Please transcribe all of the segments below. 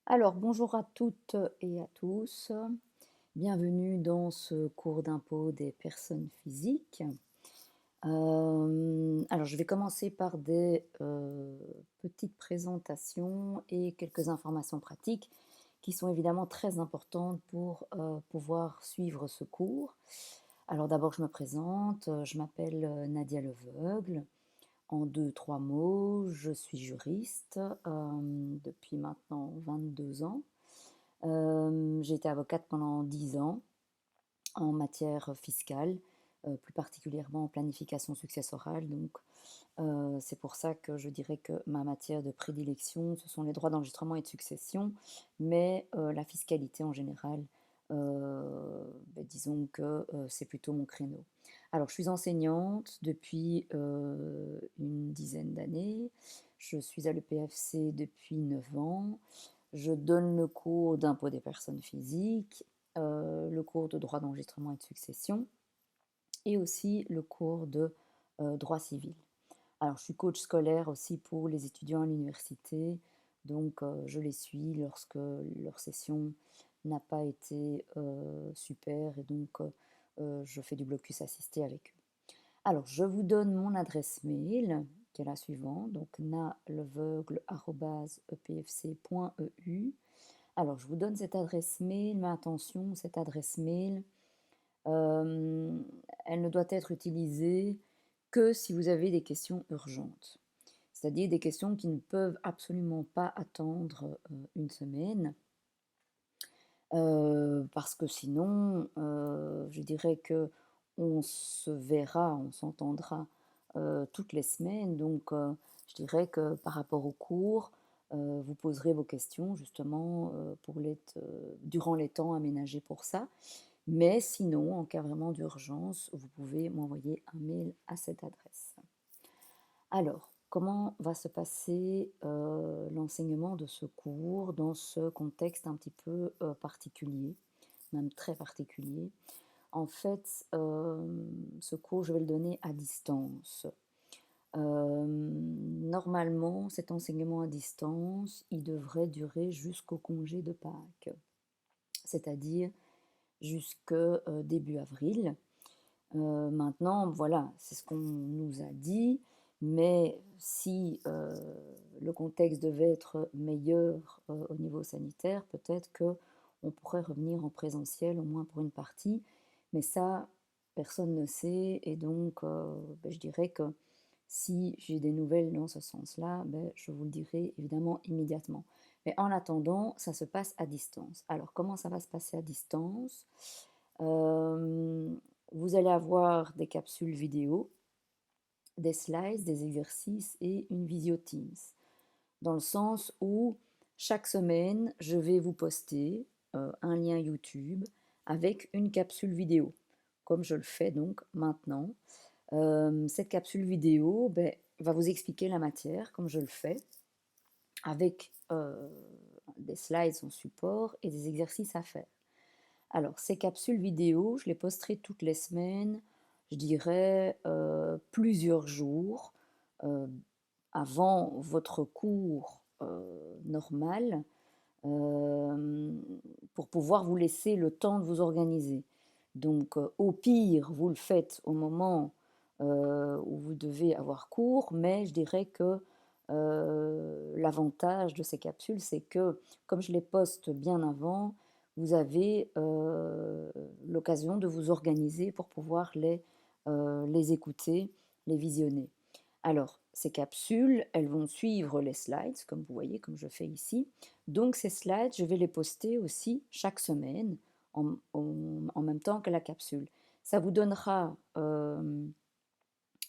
Alors, bonjour à toutes et à tous. Bienvenue dans ce cours d'impôt des personnes physiques. Alors, je vais commencer par des petites présentations et quelques informations pratiques qui sont évidemment très importantes pour pouvoir suivre ce cours. Alors, d'abord, je me présente. Je m'appelle Nadia Leveugle. En deux, trois mots, je suis juriste depuis maintenant 22 ans. J'ai été avocate pendant 10 ans en matière fiscale, plus particulièrement en planification successorale. Donc, c'est pour ça que je dirais que ma matière de prédilection, ce sont les droits d'enregistrement et de succession, mais la fiscalité en général, disons que c'est plutôt mon créneau. Alors, je suis enseignante depuis une dizaine d'années. Je suis à l'EPFC depuis 9 ans. Je donne le cours d'impôt des personnes physiques, le cours de droit d'enregistrement et de succession, et aussi le cours de droit civil. Alors, je suis coach scolaire aussi pour les étudiants à l'université, donc je les suis lorsque leur session n'a pas été super, et donc je fais du blocus assisté avec eux. Alors, je vous donne mon adresse mail, qui est la suivante, donc naleveugle@epfc.eu. Alors, je vous donne cette adresse mail, mais attention, cette adresse mail, euh, elle ne doit être utilisée que si vous avez des questions urgentes, c'est-à-dire des questions qui ne peuvent absolument pas attendre une semaine, parce que sinon, je dirais que on se verra, on s'entendra toutes les semaines. Donc, je dirais que par rapport au cours, vous poserez vos questions justement durant les temps aménagés pour ça. Mais sinon, en cas vraiment d'urgence, vous pouvez m'envoyer un mail à cette adresse. Alors, comment va se passer l'enseignement de ce cours dans ce contexte un petit peu particulier, même très particulier? En fait, ce cours, je vais le donner à distance. Normalement, cet enseignement à distance, il devrait durer jusqu'au congé de Pâques, c'est-à-dire jusque début avril. Maintenant, voilà, c'est ce qu'on nous a dit, mais si le contexte devait être meilleur au niveau sanitaire, peut-être qu'on pourrait revenir en présentiel, au moins pour une partie, mais ça, personne ne sait, et donc je dirais que si j'ai des nouvelles dans ce sens-là, je vous le dirai évidemment immédiatement. Mais en attendant, ça se passe à distance. Alors, comment ça va se passer à distance? Euh, Vous allez avoir des capsules vidéo, des slides, des exercices et une visio Teams. Dans le sens où chaque semaine, je vais vous poster un lien YouTube avec une capsule vidéo, comme je le fais donc maintenant. Cette capsule vidéo va vous expliquer la matière, comme je le fais, avec des slides en support et des exercices à faire. Alors, ces capsules vidéo, je les posterai toutes les semaines, je dirais plusieurs jours euh, avant votre cours normal, euh, pour pouvoir vous laisser le temps de vous organiser. Donc, au pire, vous le faites au moment où vous devez avoir cours, mais je dirais que l'avantage de ces capsules, c'est que comme je les poste bien avant, vous avez l'occasion de vous organiser pour pouvoir les écouter, les visionner. Alors, ces capsules, elles vont suivre les slides, comme vous voyez, comme je fais ici. Donc, ces slides, je vais les poster aussi chaque semaine en même temps que la capsule. Ça vous donnera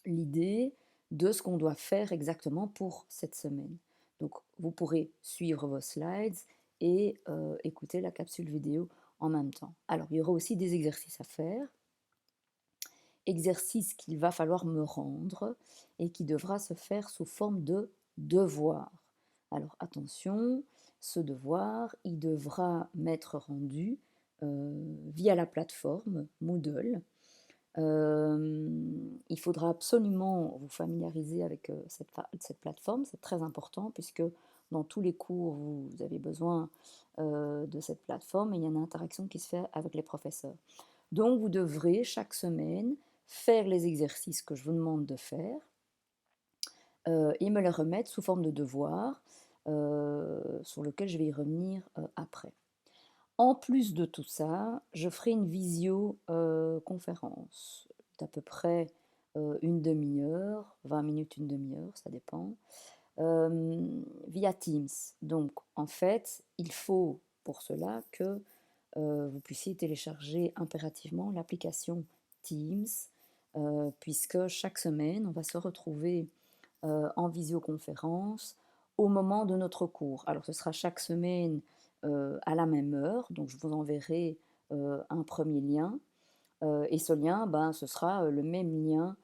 l'idée de ce qu'on doit faire exactement pour cette semaine. Donc, vous pourrez suivre vos slides et écouter la capsule vidéo en même temps. Alors, il y aura aussi des exercices à faire, exercice qu'il va falloir me rendre et qui devra se faire sous forme de devoir. Alors attention, ce devoir, il devra m'être rendu via la plateforme Moodle. Il faudra absolument vous familiariser avec cette plateforme, c'est très important puisque dans tous les cours, vous avez besoin de cette plateforme et il y a une interaction qui se fait avec les professeurs. Donc, vous devrez chaque semaine faire les exercices que je vous demande de faire et me les remettre sous forme de devoir sur lequel je vais y revenir après. En plus de tout ça, je ferai une visio-conférence d'à peu près une demi-heure, 20 minutes, une demi-heure, ça dépend, via Teams. Donc, en fait, il faut pour cela que vous puissiez télécharger impérativement l'application Teams, puisque chaque semaine, on va se retrouver en visioconférence au moment de notre cours. Alors, ce sera chaque semaine à la même heure, donc je vous enverrai un premier lien, et ce lien, ben, ce sera le même lien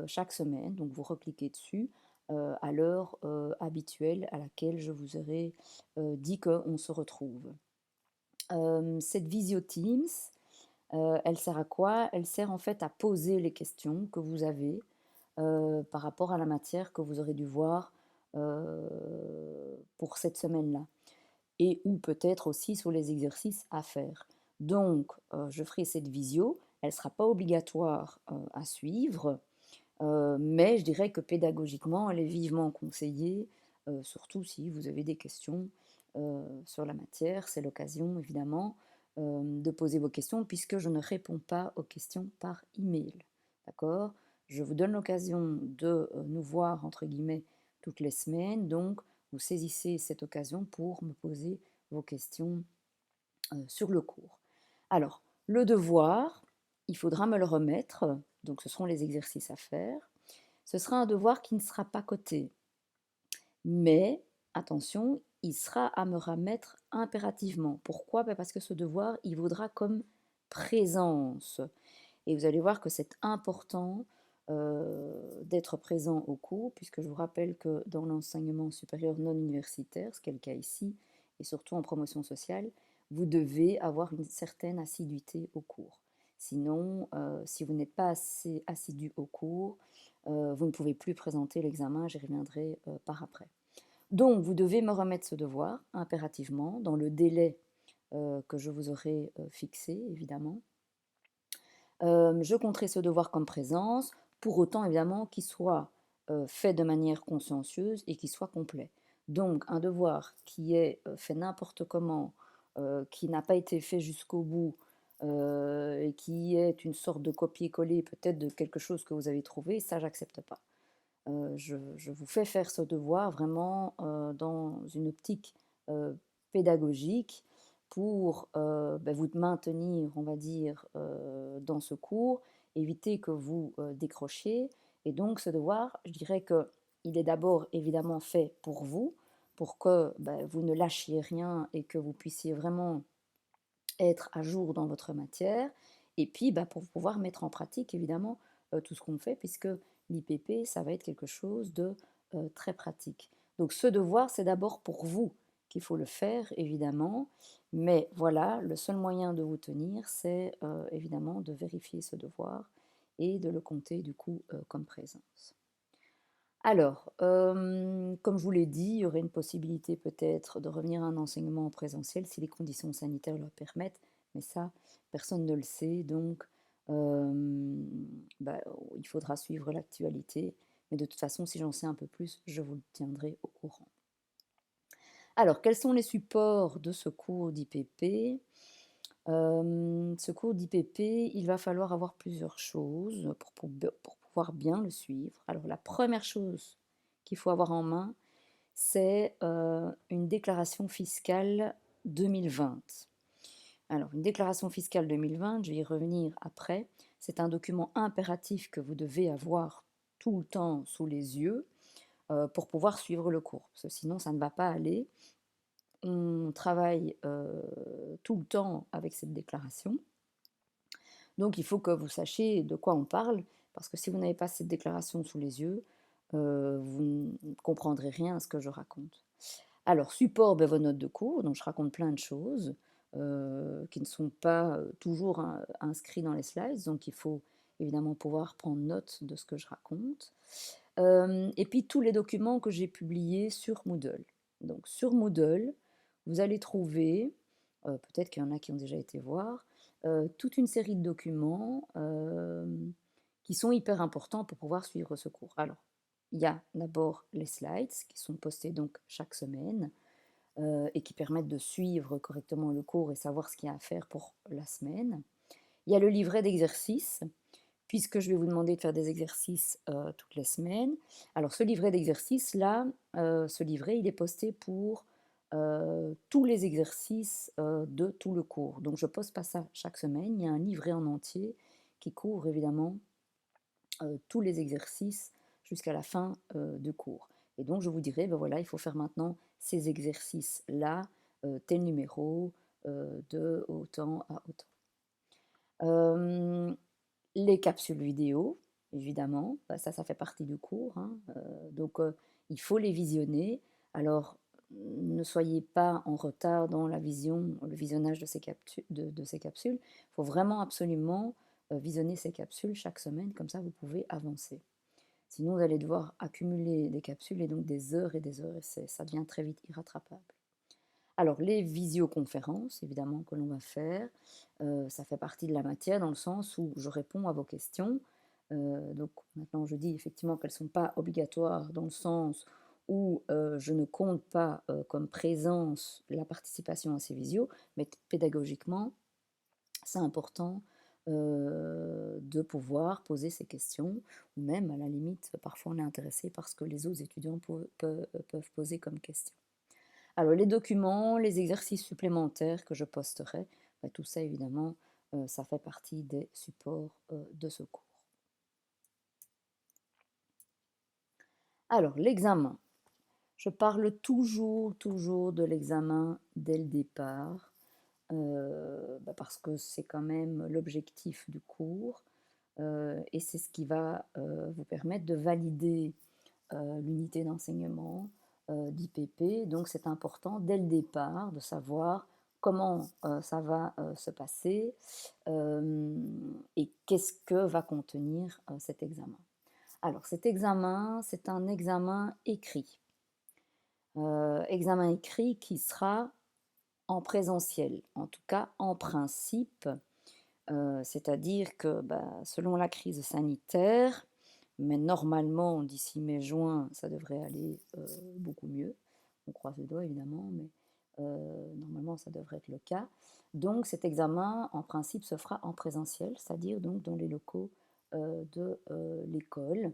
chaque semaine, donc vous recliquez dessus à l'heure habituelle à laquelle je vous aurai dit qu'on se retrouve. Cette visio Teams, elle sert à quoi? Elle sert en fait à poser les questions que vous avez par rapport à la matière que vous aurez dû voir pour cette semaine-là. Et ou peut-être aussi sur les exercices à faire. Donc, je ferai cette visio. Elle ne sera pas obligatoire à suivre, mais je dirais que pédagogiquement, elle est vivement conseillée, surtout si vous avez des questions sur la matière. C'est l'occasion, évidemment, de poser vos questions, puisque je ne réponds pas aux questions par email. D'accord? Je vous donne l'occasion de nous voir, entre guillemets, toutes les semaines. Donc, vous saisissez cette occasion pour me poser vos questions sur le cours. Alors, le devoir, il faudra me le remettre. Donc, ce seront les exercices à faire. Ce sera un devoir qui ne sera pas coté. Mais, attention, il sera à me remettre impérativement. Pourquoi? Parce que ce devoir, il vaudra comme présence. Et vous allez voir que c'est important d'être présent au cours, puisque je vous rappelle que dans l'enseignement supérieur non universitaire, ce qui est le cas ici, et surtout en promotion sociale, vous devez avoir une certaine assiduité au cours. Sinon, si vous n'êtes pas assez assidu au cours, vous ne pouvez plus présenter l'examen, j'y reviendrai par après. Donc, vous devez me remettre ce devoir impérativement dans le délai que je vous aurai fixé, évidemment. Je compterai ce devoir comme présence, pour autant évidemment qu'il soit fait de manière consciencieuse et qu'il soit complet. Donc un devoir qui est fait n'importe comment, qui n'a pas été fait jusqu'au bout, et qui est une sorte de copier-coller peut-être de quelque chose que vous avez trouvé, ça j'accepte pas. Je vous fais faire ce devoir vraiment dans une optique pédagogique pour vous maintenir, on va dire, dans ce cours, éviter que vous décrochiez. Et donc ce devoir, je dirais qu'il est d'abord évidemment fait pour que vous ne lâchiez rien et que vous puissiez vraiment être à jour dans votre matière, et puis pour pouvoir mettre en pratique évidemment tout ce qu'on fait, puisque l'IPP, ça va être quelque chose de très pratique. Donc ce devoir, c'est d'abord pour vous qu'il faut le faire, évidemment, mais voilà, le seul moyen de vous tenir, c'est évidemment de vérifier ce devoir et de le compter du coup comme présence. Alors, comme je vous l'ai dit, il y aurait une possibilité peut-être de revenir à un enseignement en présentiel si les conditions sanitaires le permettent, mais ça, personne ne le sait, donc il faudra suivre l'actualité. Mais de toute façon, si j'en sais un peu plus, je vous le tiendrai au courant. Alors, quels sont les supports de ce cours d'IPP? Ce cours d'IPP, il va falloir avoir plusieurs choses pour pouvoir bien le suivre. Alors, la première chose qu'il faut avoir en main, c'est une déclaration fiscale 2020. Alors, une déclaration fiscale 2020, je vais y revenir après, c'est un document impératif que vous devez avoir tout le temps sous les yeux pour pouvoir suivre le cours, parce que sinon ça ne va pas aller. On travaille tout le temps avec cette déclaration. Donc il faut que vous sachiez de quoi on parle, parce que si vous n'avez pas cette déclaration sous les yeux, vous ne comprendrez rien à ce que je raconte. Alors, support, vos notes de cours, donc je raconte plein de choses qui ne sont pas toujours inscrits dans les slides, donc il faut évidemment pouvoir prendre note de ce que je raconte. Et puis tous les documents que j'ai publiés sur Moodle. Donc sur Moodle, vous allez trouver, peut-être qu'il y en a qui ont déjà été voir, toute une série de documents, qui sont hyper importants pour pouvoir suivre ce cours. Alors, il y a d'abord les slides qui sont postés donc chaque semaine, et qui permettent de suivre correctement le cours et savoir ce qu'il y a à faire pour la semaine. Il y a le livret d'exercices, puisque je vais vous demander de faire des exercices toutes les semaines. Alors ce livret d'exercices-là, ce livret, il est posté pour tous les exercices de tout le cours. Donc je ne poste pas ça chaque semaine, il y a un livret en entier qui couvre évidemment tous les exercices jusqu'à la fin de cours. Et donc je vous dirai, ben voilà, il faut faire maintenant ces exercices-là, tel numéro, de autant à autant. Les capsules vidéo, évidemment, bah, ça fait partie du cours, hein, donc il faut les visionner. Alors, ne soyez pas en retard dans le visionnage de ces capsules. Il faut vraiment absolument visionner ces capsules chaque semaine, comme ça vous pouvez avancer. Sinon, vous allez devoir accumuler des capsules et donc des heures et des heures, et ça devient très vite irrattrapable. Alors, les visioconférences, évidemment, que l'on va faire, ça fait partie de la matière dans le sens où je réponds à vos questions. Donc maintenant, je dis effectivement qu'elles ne sont pas obligatoires dans le sens où je ne compte pas comme présence la participation à ces visios, mais pédagogiquement, c'est important de pouvoir poser ces questions, ou même à la limite, parfois on est intéressé par ce que les autres étudiants peuvent poser comme question. Alors les documents, les exercices supplémentaires que je posterai, bah, tout ça évidemment, ça fait partie des supports de ce cours. Alors l'examen. Je parle toujours de l'examen dès le départ, bah, parce que c'est quand même l'objectif du cours, et c'est ce qui va vous permettre de valider l'unité d'enseignement d'IPP. Donc c'est important dès le départ de savoir comment ça va se passer et qu'est-ce que va contenir cet examen. Alors cet examen, c'est un examen écrit. Examen écrit qui sera en présentiel, en tout cas en principe, c'est-à-dire que bah, selon la crise sanitaire, mais normalement d'ici mai-juin, ça devrait aller beaucoup mieux. On croise les doigts évidemment, mais normalement ça devrait être le cas. Donc cet examen, en principe, se fera en présentiel, c'est-à-dire donc dans les locaux de l'école.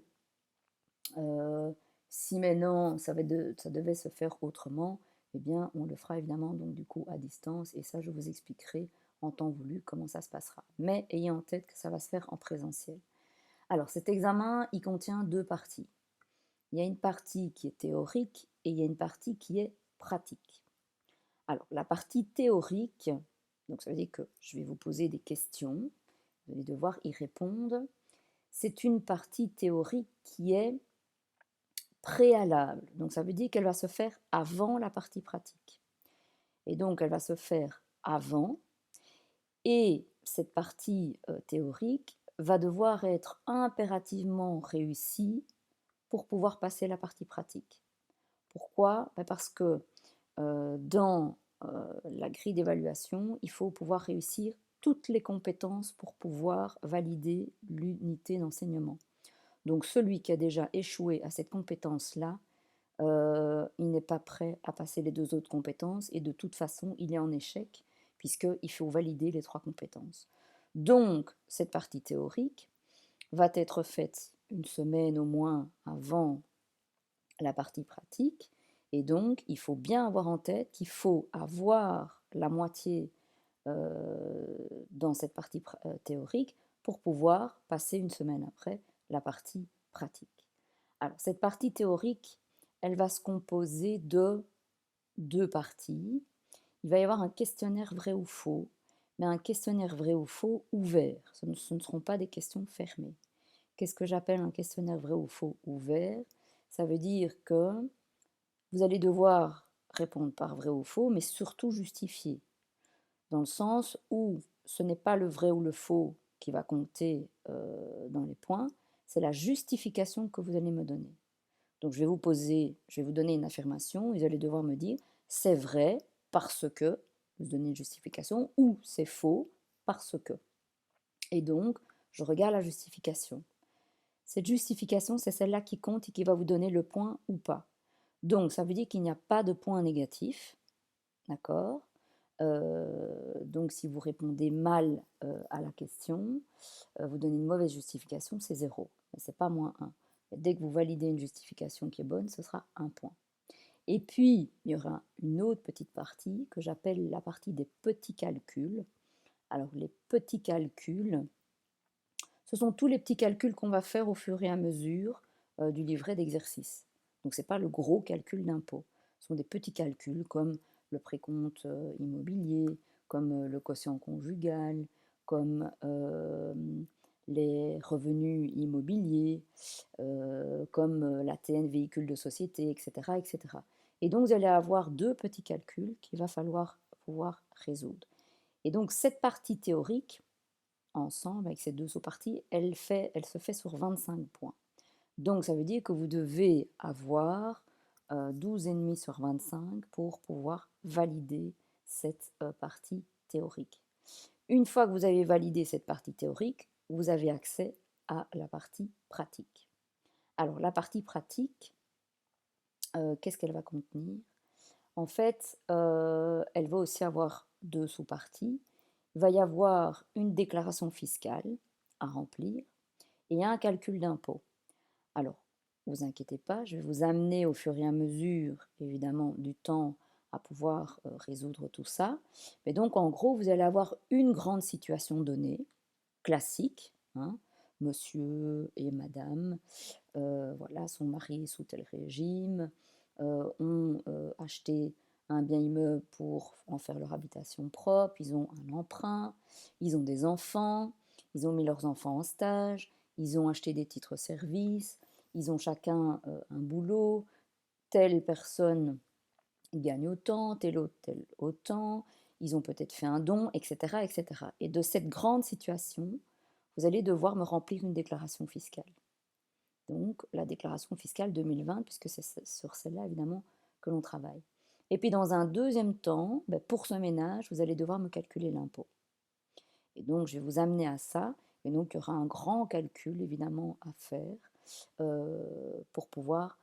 Si maintenant ça devait se faire autrement, eh bien on le fera évidemment donc du coup à distance, et ça je vous expliquerai en temps voulu comment ça se passera. Mais ayez en tête que ça va se faire en présentiel. Alors cet examen, il contient deux parties. Il y a une partie qui est théorique et il y a une partie qui est pratique. Alors la partie théorique, donc ça veut dire que je vais vous poser des questions, vous allez devoir y répondre. C'est une partie théorique qui est préalable. Donc ça veut dire qu'elle va se faire avant la partie pratique. Et donc elle va se faire avant, et cette partie théorique va devoir être impérativement réussie pour pouvoir passer la partie pratique. Pourquoi? Parce que dans la grille d'évaluation, il faut pouvoir réussir toutes les compétences pour pouvoir valider l'unité d'enseignement. Donc celui qui a déjà échoué à cette compétence-là, il n'est pas prêt à passer les deux autres compétences, et de toute façon, il est en échec puisqu'il faut valider les trois compétences. Donc, cette partie théorique va être faite une semaine au moins avant la partie pratique, et donc il faut bien avoir en tête qu'il faut avoir la moitié dans cette partie théorique pour pouvoir passer une semaine après la partie pratique. Alors, cette partie théorique, elle va se composer de deux parties. Il va y avoir un questionnaire vrai ou faux, mais un questionnaire vrai ou faux ouvert. Ce ne seront pas des questions fermées. Qu'est-ce que j'appelle un questionnaire vrai ou faux ouvert? Ça veut dire que vous allez devoir répondre par vrai ou faux, mais surtout justifier, dans le sens où ce n'est pas le vrai ou le faux qui va compter dans les points, c'est la justification que vous allez me donner. Donc je vais vous donner une affirmation, vous allez devoir me dire c'est vrai parce que, vous donnez une justification, ou c'est faux parce que. Et donc, je regarde la justification. Cette justification, c'est celle-là qui compte et qui va vous donner le point ou pas. Donc, ça veut dire qu'il n'y a pas de point négatif, d'accord? Donc, si vous répondez mal à la question, vous donnez une mauvaise justification, c'est 0. Mais ce n'est pas -1. Dès que vous validez une justification qui est bonne, ce sera 1 point. Et puis, il y aura une autre petite partie que j'appelle la partie des petits calculs. Alors, les petits calculs, ce sont tous les petits calculs qu'on va faire au fur et à mesure du livret d'exercice. Donc, ce n'est pas le gros calcul d'impôt. Ce sont des petits calculs comme le précompte immobilier, comme le quotient conjugal, comme les revenus immobiliers, comme l'ATN véhicule de société, etc., etc. Et donc, vous allez avoir deux petits calculs qu'il va falloir pouvoir résoudre. Et donc, cette partie théorique, ensemble, avec ces deux sous-parties, elle se fait sur 25 points. Donc, ça veut dire que vous devez avoir 12,5 sur 25 pour pouvoir valider cette partie théorique. Une fois que vous avez validé cette partie théorique, vous avez accès à la partie pratique. Alors, la partie pratique, qu'est-ce qu'elle va contenir? En fait, elle va aussi avoir deux sous-parties. Il va y avoir une déclaration fiscale à remplir et un calcul d'impôt. Alors, ne vous inquiétez pas, je vais vous amener au fur et à mesure, évidemment, du temps à pouvoir résoudre tout ça. Mais donc, en gros, vous allez avoir une grande situation donnée, classique, hein, monsieur et madame, voilà, son mari est sous tel régime, ont acheté un bien immeuble pour en faire leur habitation propre, ils ont un emprunt, ils ont des enfants, ils ont mis leurs enfants en stage, ils ont acheté des titres-services, ils ont chacun un boulot, telle personne gagne autant, tel autre tel autant, ils ont peut-être fait un don, etc., etc. Et de cette grande situation, vous allez devoir me remplir une déclaration fiscale. Donc la déclaration fiscale 2020, puisque c'est sur celle-là évidemment que l'on travaille. Et puis dans un deuxième temps, pour ce ménage, vous allez devoir me calculer l'impôt. Et donc je vais vous amener à ça, et donc il y aura un grand calcul évidemment à faire pour pouvoir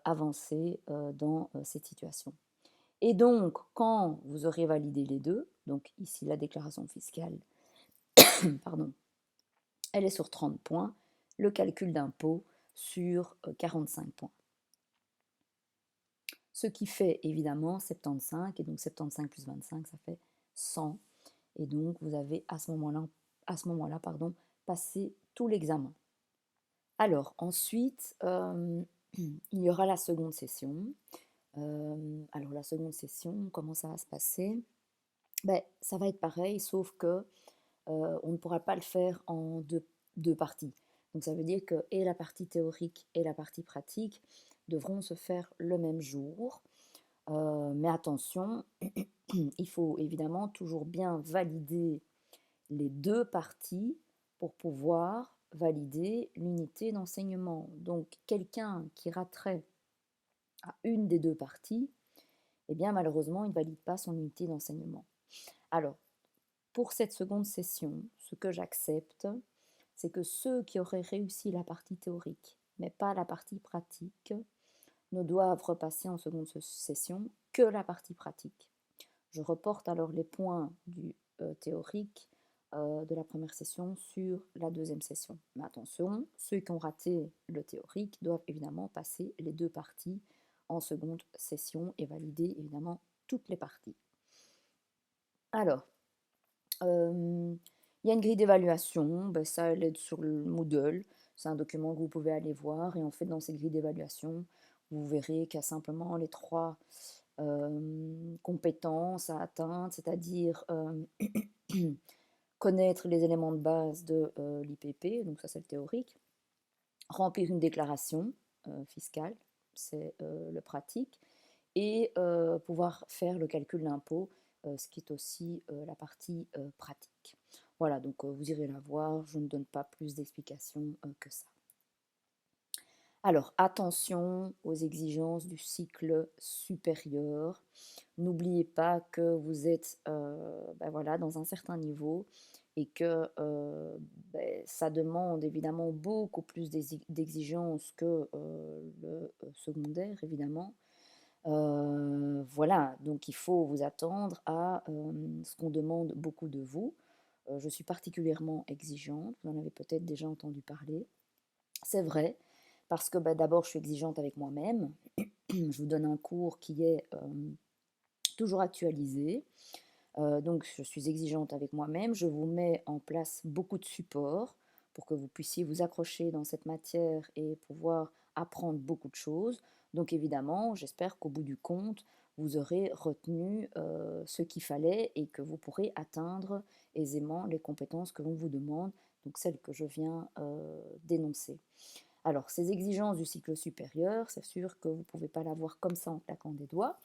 avancer dans cette situation. Et donc quand vous aurez validé les deux, donc ici la déclaration fiscale, pardon, elle est sur 30 points, le calcul d'impôt sur 45 points. Ce qui fait évidemment 75, et donc 75 plus 25, ça fait 100. Et donc vous avez à ce moment-là, passé tout l'examen. Alors ensuite, il y aura la seconde session. Alors la seconde session, comment ça va se passer? Ça va être pareil, sauf que on ne pourra pas le faire en deux parties. Donc ça veut dire que et la partie théorique et la partie pratique devront se faire le même jour. Mais attention, il faut évidemment toujours bien valider les deux parties pour pouvoir valider l'unité d'enseignement. Donc quelqu'un qui raterait à une des deux parties, eh bien malheureusement, il ne valide pas son unité d'enseignement. Alors, pour cette seconde session, ce que j'accepte, c'est que ceux qui auraient réussi la partie théorique, mais pas la partie pratique, ne doivent repasser en seconde session que la partie pratique. Je reporte alors les points du théorique de la première session sur la deuxième session. Mais attention, ceux qui ont raté le théorique doivent évidemment passer les deux parties en seconde session et valider évidemment toutes les parties. Alors, il y a une grille d'évaluation, ça elle est sur le Moodle, c'est un document que vous pouvez aller voir et en fait dans cette grille d'évaluation, vous verrez qu'il y a simplement les trois compétences à atteindre, c'est-à-dire connaître les éléments de base de l'IPP, donc ça c'est le théorique, remplir une déclaration fiscale, c'est le pratique, et pouvoir faire le calcul d'impôt, ce qui est aussi la partie pratique. Voilà, donc vous irez la voir, je ne donne pas plus d'explications que ça. Alors, attention aux exigences du cycle supérieur. N'oubliez pas que vous êtes ben voilà, dans un certain niveau et que ben, ça demande évidemment beaucoup plus d'exigences que le secondaire, évidemment. Voilà, donc il faut vous attendre à ce qu'on demande beaucoup de vous. Je suis particulièrement exigeante, vous en avez peut-être déjà entendu parler. C'est vrai, parce que bah, d'abord je suis exigeante avec moi-même. Je vous donne un cours qui est toujours actualisé. Donc je suis exigeante avec moi-même. Je vous mets en place beaucoup de supports pour que vous puissiez vous accrocher dans cette matière et pouvoir apprendre beaucoup de choses. Donc évidemment, j'espère qu'au bout du compte, vous aurez retenu ce qu'il fallait et que vous pourrez atteindre aisément les compétences que l'on vous demande, donc celles que je viens d'énoncer. Alors, ces exigences du cycle supérieur, c'est sûr que vous ne pouvez pas l'avoir comme ça en claquant des doigts.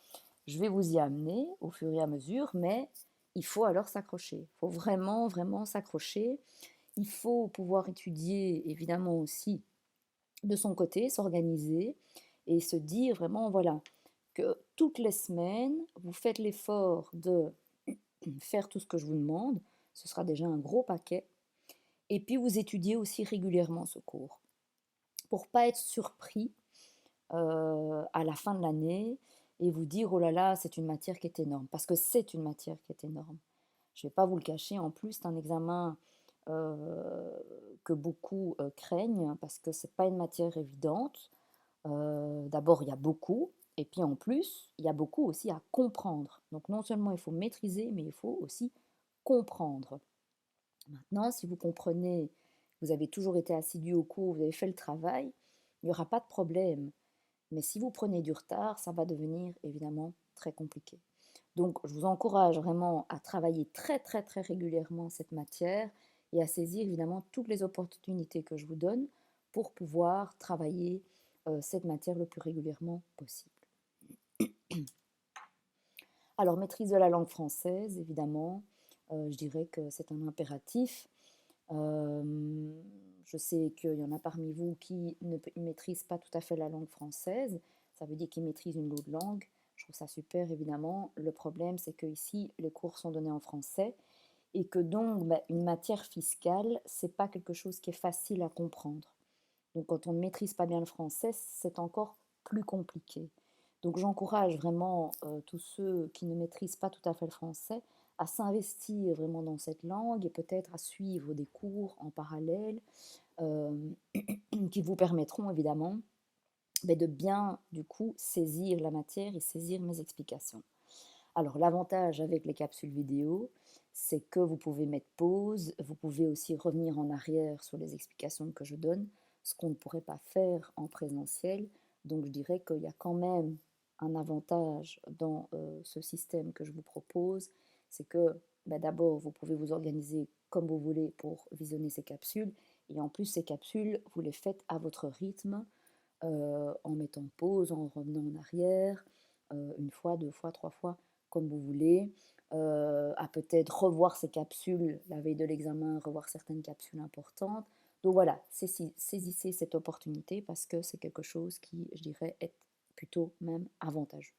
Je vais vous y amener au fur et à mesure, mais il faut alors s'accrocher. Il faut vraiment, vraiment s'accrocher. Il faut pouvoir étudier, évidemment aussi, de son côté, s'organiser et se dire vraiment, voilà, que toutes les semaines, vous faites l'effort de faire tout ce que je vous demande. Ce sera déjà un gros paquet. Et puis, vous étudiez aussi régulièrement ce cours pour pas être surpris à la fin de l'année et vous dire oh là là, c'est une matière qui est énorme. Parce que c'est une matière qui est énorme. Je ne vais pas vous le cacher, en plus, c'est un examen que beaucoup craignent parce que ce n'est pas une matière évidente. D'abord, il y a beaucoup, et puis en plus, il y a beaucoup aussi à comprendre. Donc non seulement il faut maîtriser, mais il faut aussi comprendre. Maintenant, si vous comprenez, vous avez toujours été assidu au cours, vous avez fait le travail, il n'y aura pas de problème. Mais si vous prenez du retard, ça va devenir évidemment très compliqué. Donc, je vous encourage vraiment à travailler très, très, très régulièrement cette matière et à saisir évidemment toutes les opportunités que je vous donne pour pouvoir travailler cette matière le plus régulièrement possible. Alors, maîtrise de la langue française, évidemment, je dirais que c'est un impératif. Je sais qu'il y en a parmi vous qui ne maîtrisent pas tout à fait la langue française. Ça veut dire qu'ils maîtrisent une autre langue. Je trouve ça super, évidemment. Le problème, c'est qu'ici, les cours sont donnés en français et que donc, bah, une matière fiscale, c'est pas quelque chose qui est facile à comprendre. Donc, quand on ne maîtrise pas bien le français, c'est encore plus compliqué. Donc, j'encourage vraiment tous ceux qui ne maîtrisent pas tout à fait le français à s'investir vraiment dans cette langue et peut-être à suivre des cours en parallèle euh, qui vous permettront évidemment de bien du coup saisir la matière et saisir mes explications. Alors l'avantage avec les capsules vidéo, c'est que vous pouvez mettre pause, vous pouvez aussi revenir en arrière sur les explications que je donne, ce qu'on ne pourrait pas faire en présentiel. Donc je dirais qu'il y a quand même un avantage dans ce système que je vous propose, c'est que d'abord vous pouvez vous organiser comme vous voulez pour visionner ces capsules, et en plus ces capsules, vous les faites à votre rythme, en mettant pause, en revenant en arrière, une fois, deux fois, trois fois, comme vous voulez, à peut-être revoir ces capsules la veille de l'examen, revoir certaines capsules importantes. Donc voilà, saisissez cette opportunité parce que c'est quelque chose qui, je dirais, est plutôt même avantageux.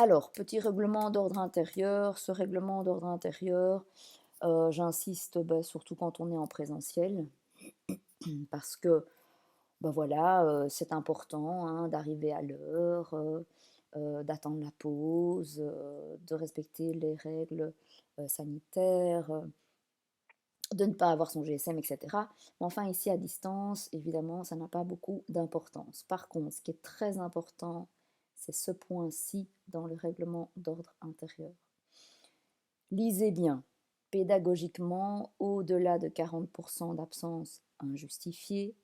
Alors, petit règlement d'ordre intérieur. Ce règlement d'ordre intérieur, j'insiste surtout quand on est en présentiel, parce que ben voilà, c'est important hein, d'arriver à l'heure, d'attendre la pause, de respecter les règles sanitaires, de ne pas avoir son GSM, etc. Mais enfin, ici à distance, évidemment, ça n'a pas beaucoup d'importance. Par contre, ce qui est très important, c'est ce point-ci dans le règlement d'ordre intérieur. Lisez bien. Pédagogiquement, au-delà de 40% d'absence injustifiée,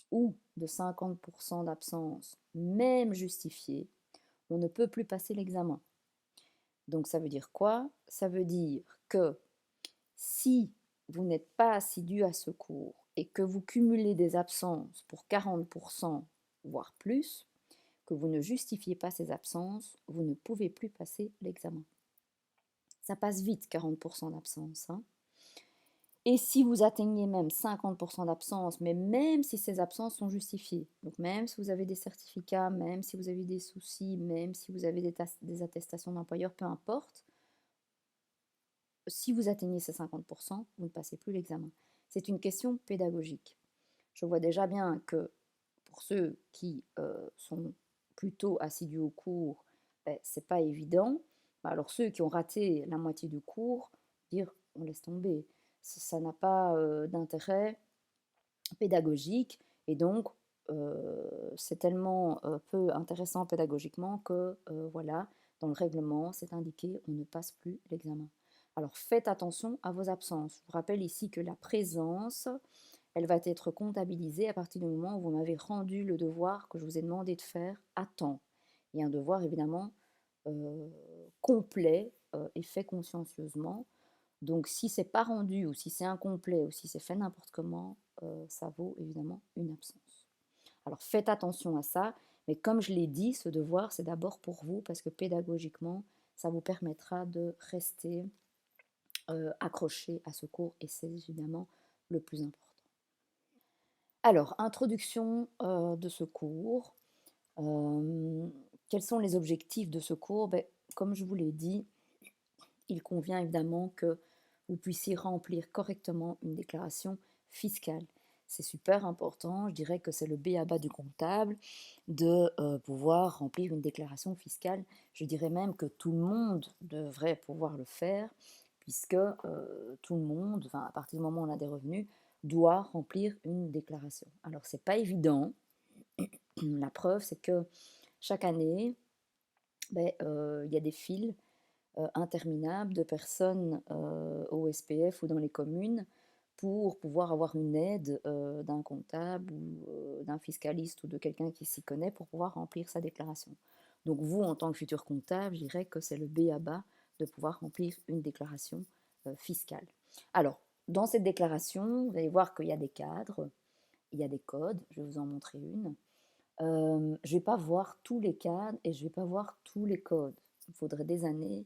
ou de 50% d'absence, même justifiée, on ne peut plus passer l'examen. Donc ça veut dire quoi? Ça veut dire que si vous n'êtes pas assidu à ce cours et que vous cumulez des absences pour 40%, voire plus, que vous ne justifiez pas ces absences, vous ne pouvez plus passer l'examen. Ça passe vite, 40% d'absence. Hein. Et si vous atteignez même 50% d'absence, mais même si ces absences sont justifiées, donc même si vous avez des certificats, même si vous avez des soucis, même si vous avez des attestations d'employeur, peu importe, si vous atteignez ces 50%, vous ne passez plus l'examen. C'est une question pédagogique. Je vois déjà bien que pour ceux qui sont plutôt assidus au cours, ben, c'est pas évident. Alors ceux qui ont raté la moitié du cours, dire on laisse tomber. Ça n'a pas d'intérêt pédagogique et donc c'est tellement peu intéressant pédagogiquement que voilà, dans le règlement, c'est indiqué on ne passe plus l'examen. Alors faites attention à vos absences. Je vous rappelle ici que la présence, elle va être comptabilisée à partir du moment où vous m'avez rendu le devoir que je vous ai demandé de faire à temps. Et un devoir évidemment complet et fait consciencieusement. Donc si c'est pas rendu ou si c'est incomplet ou si c'est fait n'importe comment, ça vaut évidemment une absence. Alors faites attention à ça, mais comme je l'ai dit, ce devoir c'est d'abord pour vous parce que pédagogiquement, ça vous permettra de rester accroché à ce cours et c'est évidemment le plus important. Alors, introduction de ce cours. Quels sont les objectifs de ce cours? Ben, comme je vous l'ai dit, il convient évidemment que vous puissiez remplir correctement une déclaration fiscale. C'est super important, je dirais que c'est le b.a.-ba du comptable de pouvoir remplir une déclaration fiscale. Je dirais même que tout le monde devrait pouvoir le faire, puisque tout le monde, enfin, à partir du moment où on a des revenus, doit remplir une déclaration. Alors, c'est pas évident. La preuve, c'est que chaque année, ben, y a des files interminables de personnes au SPF ou dans les communes pour pouvoir avoir une aide d'un comptable ou d'un fiscaliste ou de quelqu'un qui s'y connaît pour pouvoir remplir sa déclaration. Donc vous, en tant que futur comptable, je dirais que c'est le b.a.-ba de pouvoir remplir une déclaration fiscale. Alors, dans cette déclaration, vous allez voir qu'il y a des cadres, il y a des codes, je vais vous en montrer une. Je ne vais pas voir tous les cadres et je ne vais pas voir tous les codes. Il faudrait des années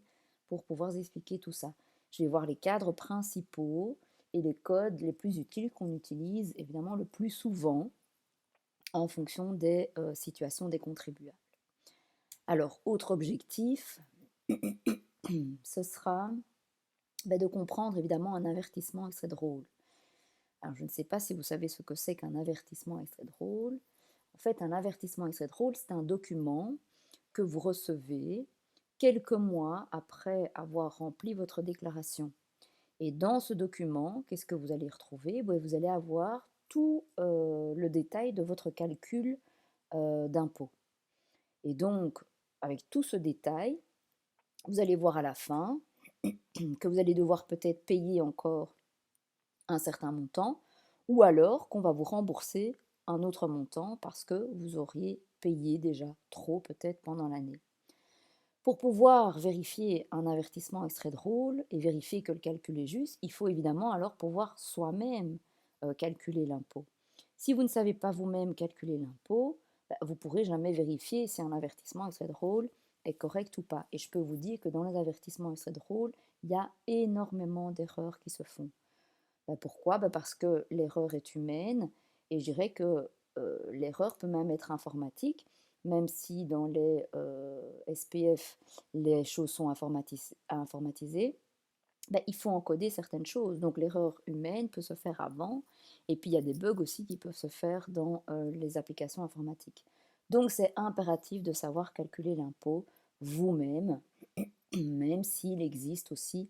pour pouvoir expliquer tout ça. Je vais voir les cadres principaux et les codes les plus utiles qu'on utilise évidemment le plus souvent en fonction des situations des contribuables. Alors, autre objectif, ce sera de comprendre évidemment un avertissement extrait de rôle. Alors, je ne sais pas si vous savez ce que c'est qu'un avertissement extrait de rôle. En fait, un avertissement extrait de rôle, c'est un document que vous recevez quelques mois après avoir rempli votre déclaration. Et dans ce document, qu'est-ce que vous allez retrouver? Vous allez avoir tout le détail de votre calcul d'impôt. Et donc, avec tout ce détail, vous allez voir à la fin que vous allez devoir peut-être payer encore un certain montant, ou alors qu'on va vous rembourser un autre montant parce que vous auriez payé déjà trop peut-être pendant l'année. Pour pouvoir vérifier un avertissement extrait de rôle et vérifier que le calcul est juste, il faut évidemment alors pouvoir soi-même calculer l'impôt. Si vous ne savez pas vous-même calculer l'impôt, vous ne pourrez jamais vérifier si un avertissement extrait de rôle est correct ou pas. Et je peux vous dire que dans les avertissements extrait de rôle, il y a énormément d'erreurs qui se font. Pourquoi? Parce que l'erreur est humaine et je dirais que l'erreur peut même être informatique, même si dans les SPF, les choses sont informatisées, il faut encoder certaines choses. Donc l'erreur humaine peut se faire avant et puis il y a des bugs aussi qui peuvent se faire dans les applications informatiques. Donc c'est impératif de savoir calculer l'impôt vous-même, même s'il existe aussi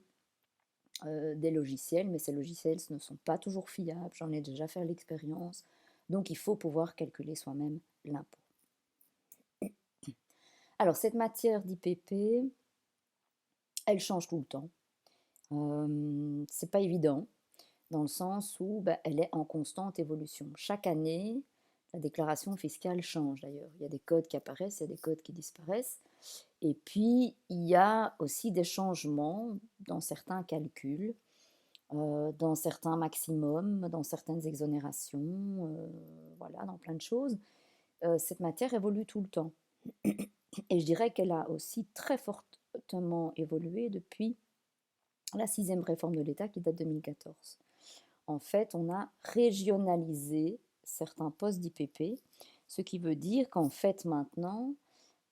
des logiciels, mais ces logiciels ne sont pas toujours fiables, j'en ai déjà fait l'expérience, donc il faut pouvoir calculer soi-même l'impôt. Alors cette matière d'IPP, elle change tout le temps. C'est pas évident, dans le sens où elle est en constante évolution. Chaque année, la déclaration fiscale change d'ailleurs. Il y a des codes qui apparaissent, il y a des codes qui disparaissent. Et puis, il y a aussi des changements dans certains calculs. Dans certains maximums, dans certaines exonérations, voilà, dans plein de choses. Cette matière évolue tout le temps. Et je dirais qu'elle a aussi très fortement évolué depuis la 6e réforme de l'État qui date de 2014. en fait, on a régionalisé certains postes d'IPP, ce qui veut dire qu'en fait, maintenant,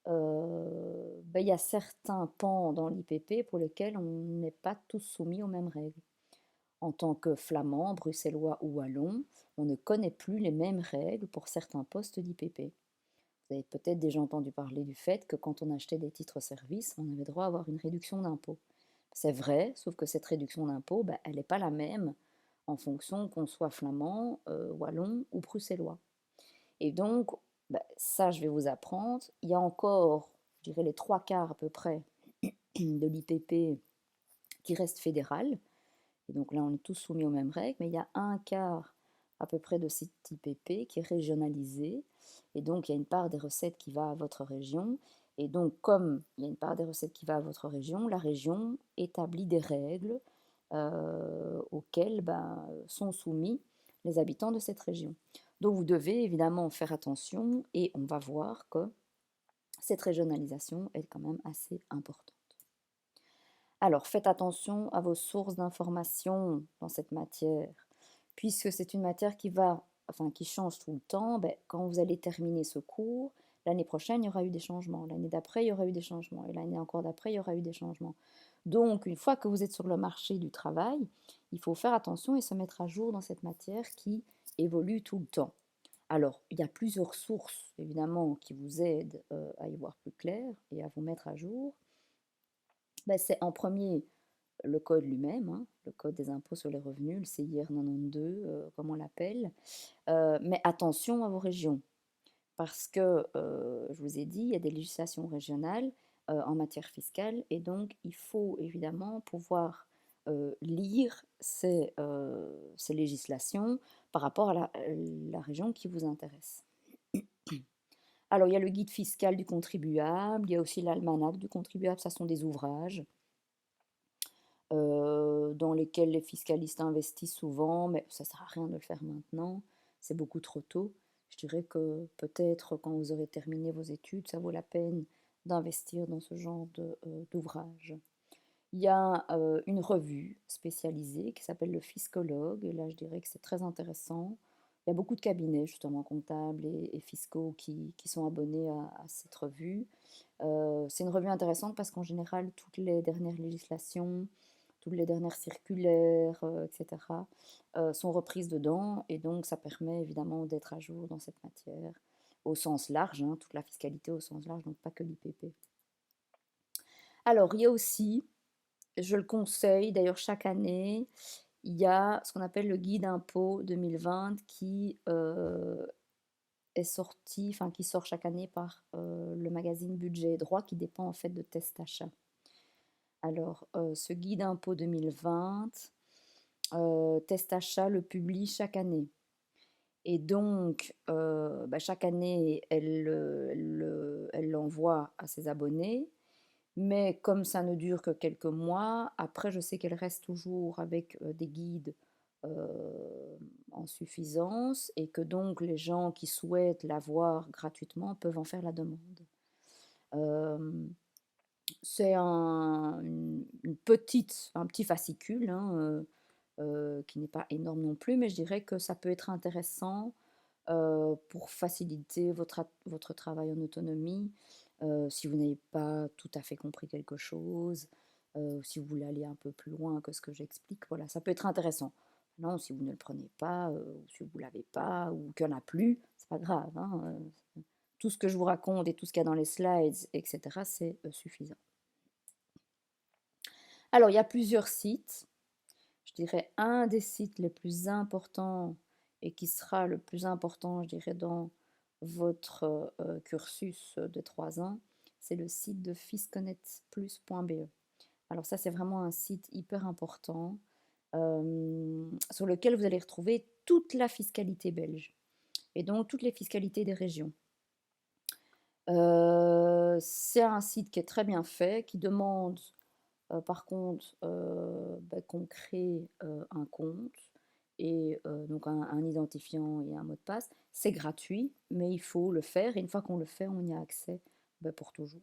il y a certains pans dans l'IPP pour lesquels on n'est pas tous soumis aux mêmes règles. En tant que flamand, bruxellois ou wallon, on ne connaît plus les mêmes règles pour certains postes d'IPP. Vous avez peut-être déjà entendu parler du fait que quand on achetait des titres-services, on avait droit à avoir une réduction d'impôt. C'est vrai, sauf que cette réduction d'impôt, elle n'est pas la même en fonction qu'on soit flamand, wallon ou bruxellois. Et donc, ça, je vais vous apprendre. Il y a encore, je dirais, les trois quarts à peu près de l'IPP qui reste fédéral. Et donc là, on est tous soumis aux mêmes règles, mais il y a un quart à peu près de cet IPP qui est régionalisé. Et donc, il y a une part des recettes qui va à votre région. Et donc, comme il y a une part des recettes qui va à votre région, la région établit des règles auxquelles sont soumis les habitants de cette région. Donc, vous devez évidemment faire attention et on va voir que cette régionalisation est quand même assez importante. Alors, faites attention à vos sources d'informations dans cette matière, puisque c'est une matière qui change tout le temps. Quand vous allez terminer ce cours, l'année prochaine, il y aura eu des changements. L'année d'après, il y aura eu des changements. Et l'année encore d'après, il y aura eu des changements. Donc, une fois que vous êtes sur le marché du travail, il faut faire attention et se mettre à jour dans cette matière qui évolue tout le temps. Alors, il y a plusieurs sources, évidemment, qui vous aident à y voir plus clair et à vous mettre à jour. C'est en premier le code lui-même, hein, le code des impôts sur les revenus, le CIR 92, comme on l'appelle. Mais attention à vos régions, parce que, je vous ai dit, il y a des législations régionales en matière fiscale, et donc il faut évidemment pouvoir lire ces législations par rapport à la région qui vous intéresse. Alors, il y a le guide fiscal du contribuable, il y a aussi l'almanach du contribuable, ça sont des ouvrages dans lesquels les fiscalistes investissent souvent, mais ça ne sert à rien de le faire maintenant, c'est beaucoup trop tôt. Je dirais que peut-être quand vous aurez terminé vos études, ça vaut la peine d'investir dans ce genre d'ouvrage. Il y a une revue spécialisée qui s'appelle le Fiscologue, et là je dirais que c'est très intéressant. Il y a beaucoup de cabinets justement comptables et fiscaux qui sont abonnés à cette revue. C'est une revue intéressante parce qu'en général, toutes les dernières législations, toutes les dernières circulaires, etc., sont reprises dedans, et donc ça permet évidemment d'être à jour dans cette matière, au sens large, hein, toute la fiscalité au sens large, donc pas que l'IPP. Alors, il y a aussi, je le conseille, d'ailleurs chaque année, il y a ce qu'on appelle le guide impôt 2020 qui est sorti, enfin qui sort chaque année par le magazine Budget et Droit, qui dépend en fait de Test Achat. Alors, ce guide impôt 2020, Test Achat le publie chaque année. Et donc, chaque année, elle l'envoie à ses abonnés. Mais comme ça ne dure que quelques mois, après, je sais qu'elle reste toujours avec des guides en suffisance, et que donc les gens qui souhaitent l'avoir gratuitement peuvent en faire la demande. C'est un petit fascicule, hein, qui n'est pas énorme non plus, mais je dirais que ça peut être intéressant pour faciliter votre travail en autonomie, si vous n'avez pas tout à fait compris quelque chose, si vous voulez aller un peu plus loin que ce que j'explique, voilà, ça peut être intéressant. Non, si vous ne le prenez pas, ou si vous ne l'avez pas, ou qu'il n'y en a plus, c'est pas grave, hein, tout ce que je vous raconte et tout ce qu'il y a dans les slides, etc., c'est suffisant. Alors, il y a plusieurs sites. Je dirais un des sites les plus importants et qui sera le plus important, je dirais, dans votre cursus de 3 ans, c'est le site de fisconnetplus.be. Alors ça, c'est vraiment un site hyper important sur lequel vous allez retrouver toute la fiscalité belge et donc toutes les fiscalités des régions. C'est un site qui est très bien fait, qui demande par contre qu'on crée un compte et donc un identifiant et un mot de passe. C'est gratuit, mais il faut le faire, et une fois qu'on le fait, on y a accès pour toujours.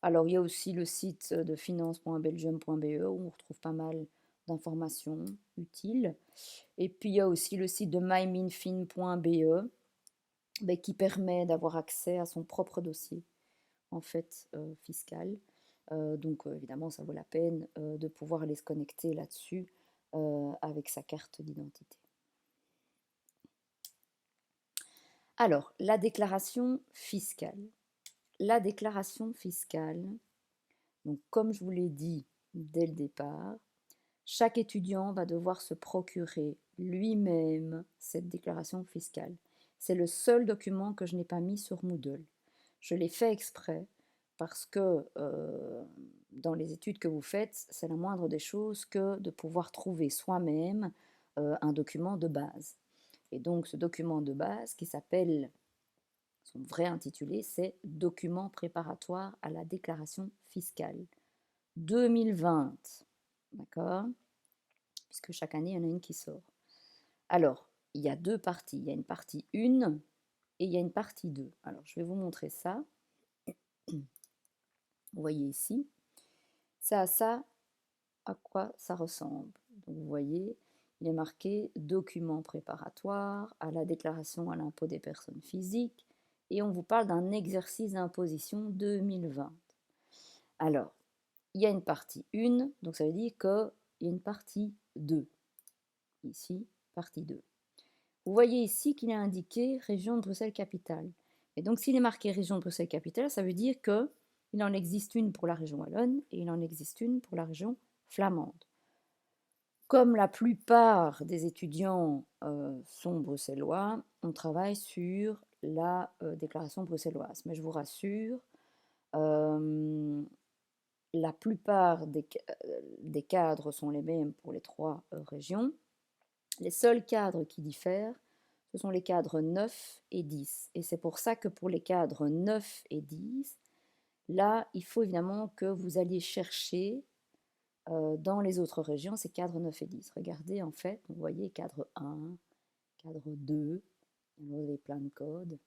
Alors, il y a aussi le site de finance.belgium.be où on retrouve pas mal d'informations utiles. Et puis il y a aussi le site de myminfin.be qui permet d'avoir accès à son propre dossier en fait fiscal. Donc évidemment ça vaut la peine de pouvoir aller se connecter là-dessus avec sa carte d'identité. Alors, la déclaration fiscale. La déclaration fiscale, donc comme je vous l'ai dit dès le départ, chaque étudiant va devoir se procurer lui-même cette déclaration fiscale. C'est le seul document que je n'ai pas mis sur Moodle. Je l'ai fait exprès parce que dans les études que vous faites, c'est la moindre des choses que de pouvoir trouver soi-même un document de base. Et donc ce document de base qui s'appelle, son vrai intitulé, c'est Document préparatoire à la déclaration fiscale 2020. D'accord? Puisque chaque année, il y en a une qui sort. Alors, il y a deux parties. Il y a une partie 1 et il y a une partie 2. Alors, je vais vous montrer ça. Vous voyez ici. C'est à ça à quoi ça ressemble. Donc, vous voyez, il est marqué document préparatoire à la déclaration à l'impôt des personnes physiques et on vous parle d'un exercice d'imposition 2020. Alors, il y a une partie 1, donc ça veut dire qu'il y a une partie 2. Ici, partie 2. Vous voyez ici qu'il est indiqué région de Bruxelles-Capitale. Et donc, s'il est marqué région de Bruxelles-Capitale, ça veut dire qu'il en existe une pour la région wallonne et il en existe une pour la région flamande. Comme la plupart des étudiants sont bruxellois, on travaille sur la déclaration bruxelloise. Mais je vous rassure, la plupart des cadres sont les mêmes pour les trois régions. Les seuls cadres qui diffèrent, ce sont les cadres 9 et 10. Et c'est pour ça que pour les cadres 9 et 10, là, il faut évidemment que vous alliez chercher dans les autres régions ces cadres 9 et 10. Regardez, en fait, vous voyez cadre 1, cadre 2, vous avez plein de codes,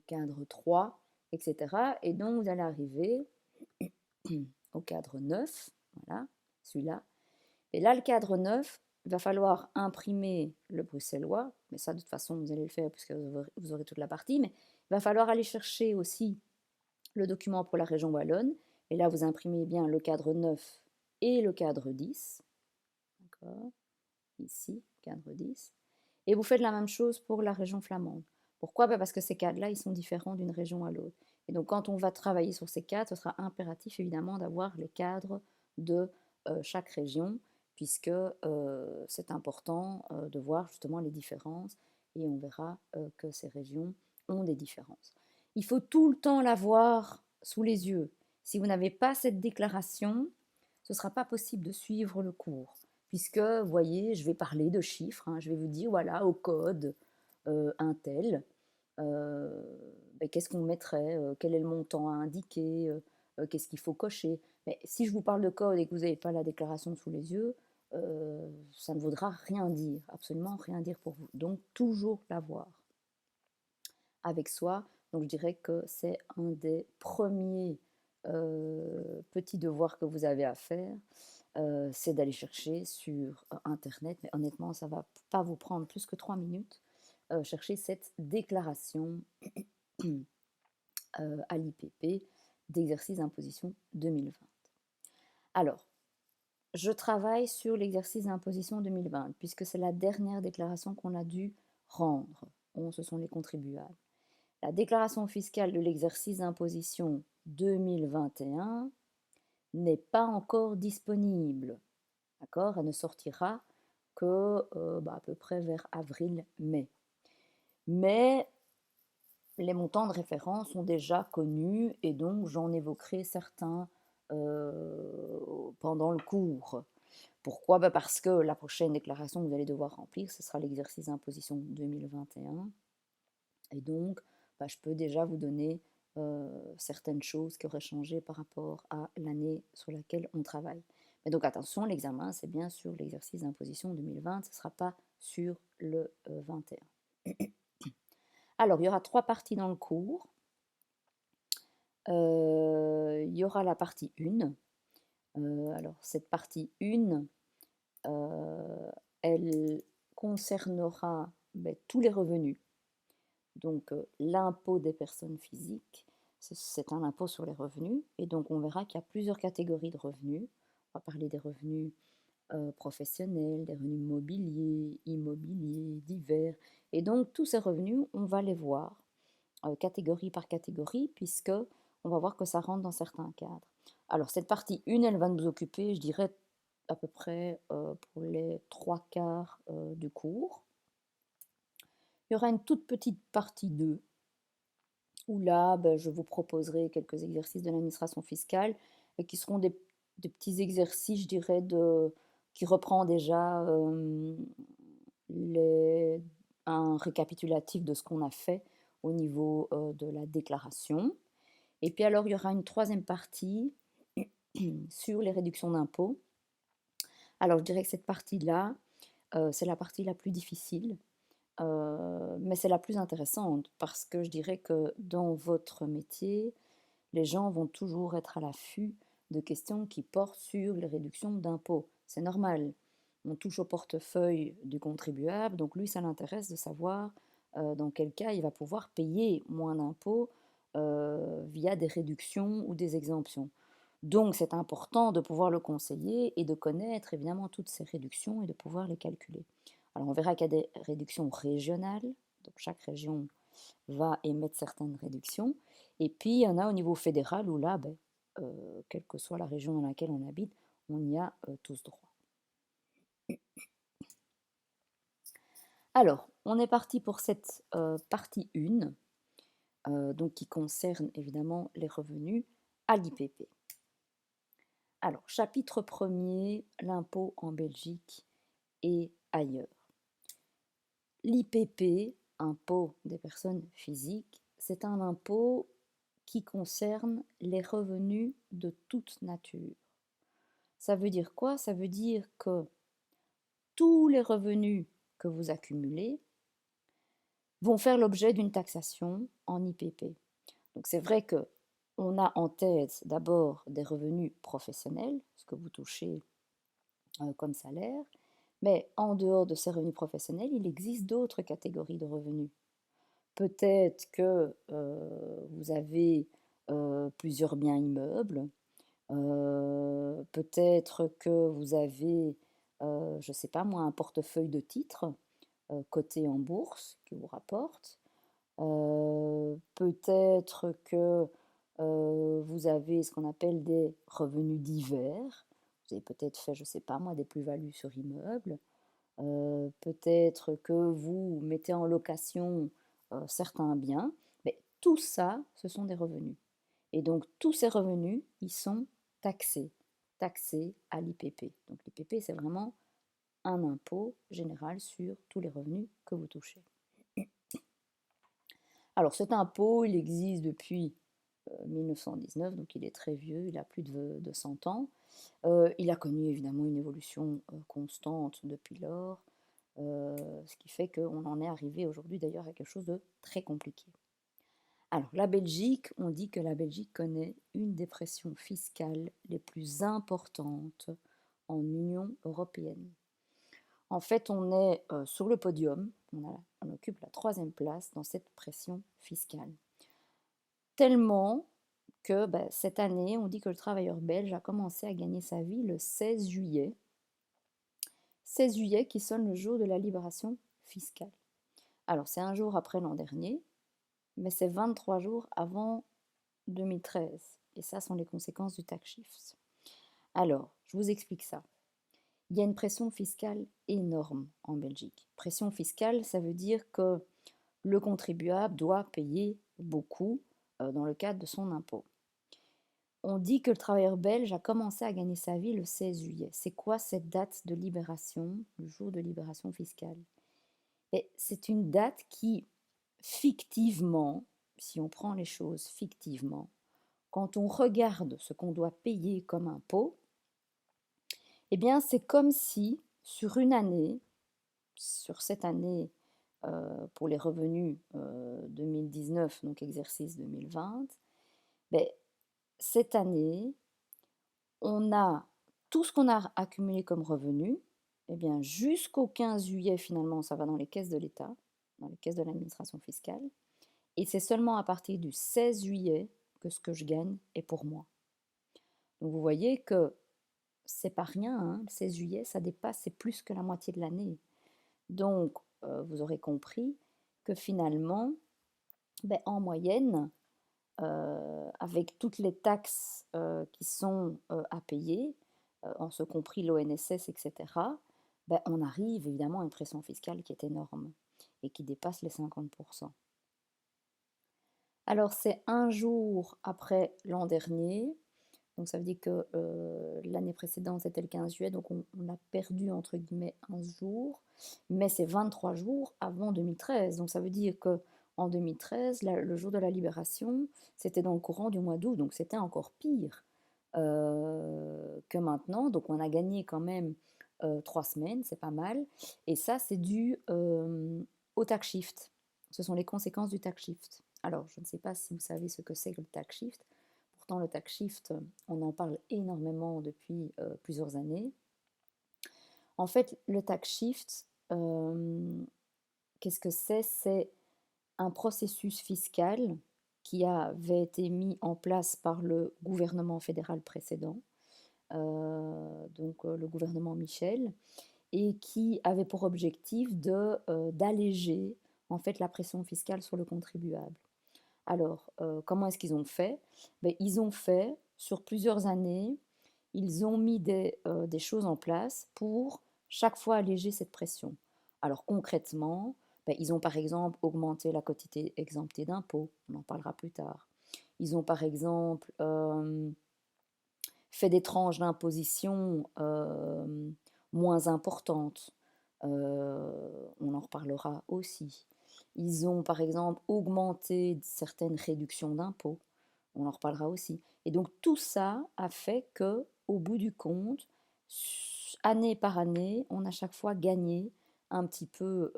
cadre 3, etc. Et donc, vous allez arriver au cadre 9, voilà, celui-là. Et là, le cadre 9, il va falloir imprimer le bruxellois, mais ça, de toute façon, vous allez le faire puisque vous aurez toute la partie, mais il va falloir aller chercher aussi le document pour la région wallonne, et là, vous imprimez bien le cadre 9 et le cadre 10, d'accord, ici, cadre 10, et vous faites la même chose pour la région flamande. Pourquoi? Parce que ces cadres-là, ils sont différents d'une région à l'autre. Et donc, quand on va travailler sur ces cadres, ce sera impératif, évidemment, d'avoir les cadres de chaque région, puisque c'est important de voir justement les différences, et on verra que ces régions ont des différences. Il faut tout le temps l'avoir sous les yeux. Si vous n'avez pas cette déclaration, ce ne sera pas possible de suivre le cours, puisque, vous voyez, je vais parler de chiffres, je vais vous dire, voilà, au code un tel, qu'est-ce qu'on mettrait, quel est le montant à indiquer, qu'est-ce qu'il faut cocher. Mais si je vous parle de code et que vous n'avez pas la déclaration sous les yeux, ça ne voudra rien dire, absolument rien dire pour vous. Donc, toujours l'avoir avec soi. Donc, je dirais que c'est un des premiers petits devoirs que vous avez à faire. C'est d'aller chercher sur Internet, mais honnêtement, ça ne va pas vous prendre plus que 3 minutes, chercher cette déclaration à l'IPP d'exercice d'imposition 2020. Alors, je travaille sur l'exercice d'imposition 2020, puisque c'est la dernière déclaration qu'on a dû rendre. Ce sont les contribuables. La déclaration fiscale de l'exercice d'imposition 2021 n'est pas encore disponible. D'accord? Elle ne sortira que à peu près vers avril-mai. Mais les montants de référence sont déjà connus et donc j'en évoquerai certains pendant le cours. Pourquoi? Parce que la prochaine déclaration que vous allez devoir remplir, ce sera l'exercice d'imposition 2021. Et donc, je peux déjà vous donner certaines choses qui auraient changé par rapport à l'année sur laquelle on travaille. Mais donc attention, l'examen, c'est bien sur l'exercice d'imposition 2020, ce ne sera pas sur le 21. Alors, il y aura 3 parties dans le cours. Il y aura la partie 1, Alors cette partie 1, elle concernera tous les revenus. Donc l'impôt des personnes physiques, c'est un impôt sur les revenus. Et donc on verra qu'il y a plusieurs catégories de revenus. On va parler des revenus professionnels, des revenus mobiliers, immobiliers, divers. Et donc tous ces revenus, on va les voir catégorie par catégorie, puisque on va voir que ça rentre dans certains cadres. Alors cette partie 1, elle va nous occuper, je dirais, à peu près pour les 3 quarts du cours. Il y aura une toute petite partie 2, où là, je vous proposerai quelques exercices de l'administration fiscale, et qui seront des petits exercices, je dirais, qui reprend déjà un récapitulatif de ce qu'on a fait au niveau de la déclaration. Et puis alors, il y aura une troisième partie sur les réductions d'impôts. Alors, je dirais que cette partie-là, c'est la partie la plus difficile, mais c'est la plus intéressante, parce que je dirais que dans votre métier, les gens vont toujours être à l'affût de questions qui portent sur les réductions d'impôts. C'est normal. On touche au portefeuille du contribuable, donc lui, ça l'intéresse de savoir dans quel cas il va pouvoir payer moins d'impôts via des réductions ou des exemptions. Donc, c'est important de pouvoir le conseiller et de connaître évidemment toutes ces réductions et de pouvoir les calculer. Alors, on verra qu'il y a des réductions régionales, donc chaque région va émettre certaines réductions. Et puis, il y en a au niveau fédéral où là, quelle que soit la région dans laquelle on habite, on y a tous droit. Alors, on est parti pour cette partie 1, donc qui concerne évidemment les revenus à l'IPP. Alors, chapitre 1er, l'impôt en Belgique et ailleurs. L'IPP, impôt des personnes physiques, c'est un impôt qui concerne les revenus de toute nature. Ça veut dire quoi? Ça veut dire que tous les revenus que vous accumulez vont faire l'objet d'une taxation en IPP. Donc c'est vrai que on a en tête d'abord des revenus professionnels, ce que vous touchez comme salaire, mais en dehors de ces revenus professionnels, il existe d'autres catégories de revenus. Peut-être que vous avez plusieurs biens immeubles, peut-être que vous avez, je ne sais pas moi, un portefeuille de titres coté en bourse qui vous rapporte. Peut-être que vous avez ce qu'on appelle des revenus divers. Vous avez peut-être fait, je ne sais pas moi, des plus-values sur immeubles. Peut-être que vous mettez en location certains biens. Mais tout ça, ce sont des revenus. Et donc, tous ces revenus, ils sont taxés à l'IPP. Donc, l'IPP, c'est vraiment un impôt général sur tous les revenus que vous touchez. Alors, cet impôt, il existe depuis 1919, donc il est très vieux, il a plus de 100 ans. Il a connu évidemment une évolution constante depuis lors, ce qui fait qu'on en est arrivé aujourd'hui d'ailleurs à quelque chose de très compliqué. Alors, la Belgique, on dit que la Belgique connaît une des pressions fiscales les plus importantes en Union européenne. En fait, on est sur le podium, on occupe la 3e place dans cette pression fiscale. Tellement que cette année, on dit que le travailleur belge a commencé à gagner sa vie le 16 juillet. 16 juillet qui sonne le jour de la libération fiscale. Alors, c'est un jour après l'an dernier, mais c'est 23 jours avant 2013. Et ça sont les conséquences du tax shift. Alors, je vous explique ça. Il y a une pression fiscale énorme en Belgique. Pression fiscale, ça veut dire que le contribuable doit payer beaucoup dans le cadre de son impôt. On dit que le travailleur belge a commencé à gagner sa vie le 16 juillet. C'est quoi cette date de libération, le jour de libération fiscale? Et c'est une date qui, fictivement, si on prend les choses fictivement, quand on regarde ce qu'on doit payer comme impôt, eh bien c'est comme si sur une année, sur cette année pour les revenus 2019, donc exercice 2020, cette année, on a tout ce qu'on a accumulé comme revenu, eh bien, jusqu'au 15 juillet, finalement, ça va dans les caisses de l'État, dans les caisses de l'administration fiscale. Et c'est seulement à partir du 16 juillet que ce que je gagne est pour moi. Donc, vous voyez que c'est pas rien, hein, le 16 juillet, ça dépasse, c'est plus que la moitié de l'année. Donc, vous aurez compris que finalement, ben, en moyenne, avec toutes les taxes qui sont à payer, en ce compris l'ONSS, etc., ben, on arrive évidemment à une pression fiscale qui est énorme et qui dépasse les 50%. Alors c'est un jour après l'an dernier, donc ça veut dire que l'année précédente c'était le 15 juillet, donc on a perdu entre guillemets un jour, mais c'est 23 jours avant 2013, donc ça veut dire que en 2013, le jour de la libération, c'était dans le courant du mois d'août, donc c'était encore pire que maintenant, donc on a gagné quand même 3 semaines, c'est pas mal, et ça c'est dû au tax shift, ce sont les conséquences du tax shift. Alors je ne sais pas si vous savez ce que c'est que le tax shift. Pourtant, le tax shift, on en parle énormément depuis plusieurs années. En fait, le tax shift, qu'est-ce que c'est? C'est un processus fiscal qui avait été mis en place par le gouvernement fédéral précédent, donc le gouvernement Michel, et qui avait pour objectif d'alléger en fait la pression fiscale sur le contribuable. Alors, comment est-ce qu'ils ont fait? Ben, ils ont fait, sur plusieurs années, ils ont mis des choses en place pour chaque fois alléger cette pression. Alors concrètement, ben, ils ont par exemple augmenté la quotité exemptée d'impôts, on en parlera plus tard. Ils ont par exemple fait des tranches d'imposition moins importantes. On en reparlera aussi. Ils ont par exemple augmenté certaines réductions d'impôts. On en reparlera aussi. Et donc tout ça a fait que, au bout du compte, année par année, on a chaque fois gagné un petit peu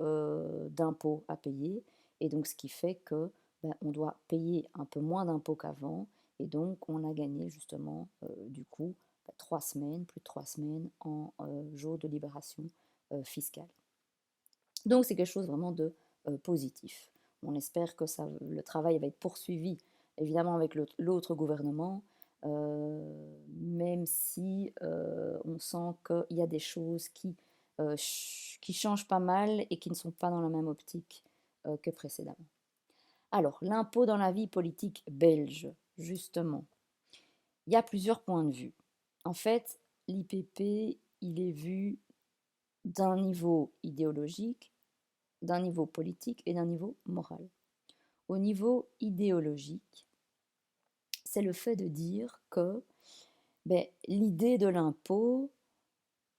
d'impôts à payer. Et donc ce qui fait que ben, on doit payer un peu moins d'impôts qu'avant. Et donc on a gagné justement du coup 3 semaines, plus de 3 semaines en jour de libération fiscale. Donc c'est quelque chose vraiment de positif. On espère que le travail va être poursuivi évidemment avec l'autre gouvernement, même si on sent qu'il y a des choses qui changent pas mal et qui ne sont pas dans la même optique que précédemment. Alors, l'impôt dans la vie politique belge, justement, il y a plusieurs points de vue. En fait, l'IPP, il est vu d'un niveau idéologique, d'un niveau politique et d'un niveau moral. Au niveau idéologique, c'est le fait de dire que ben, l'idée de l'impôt,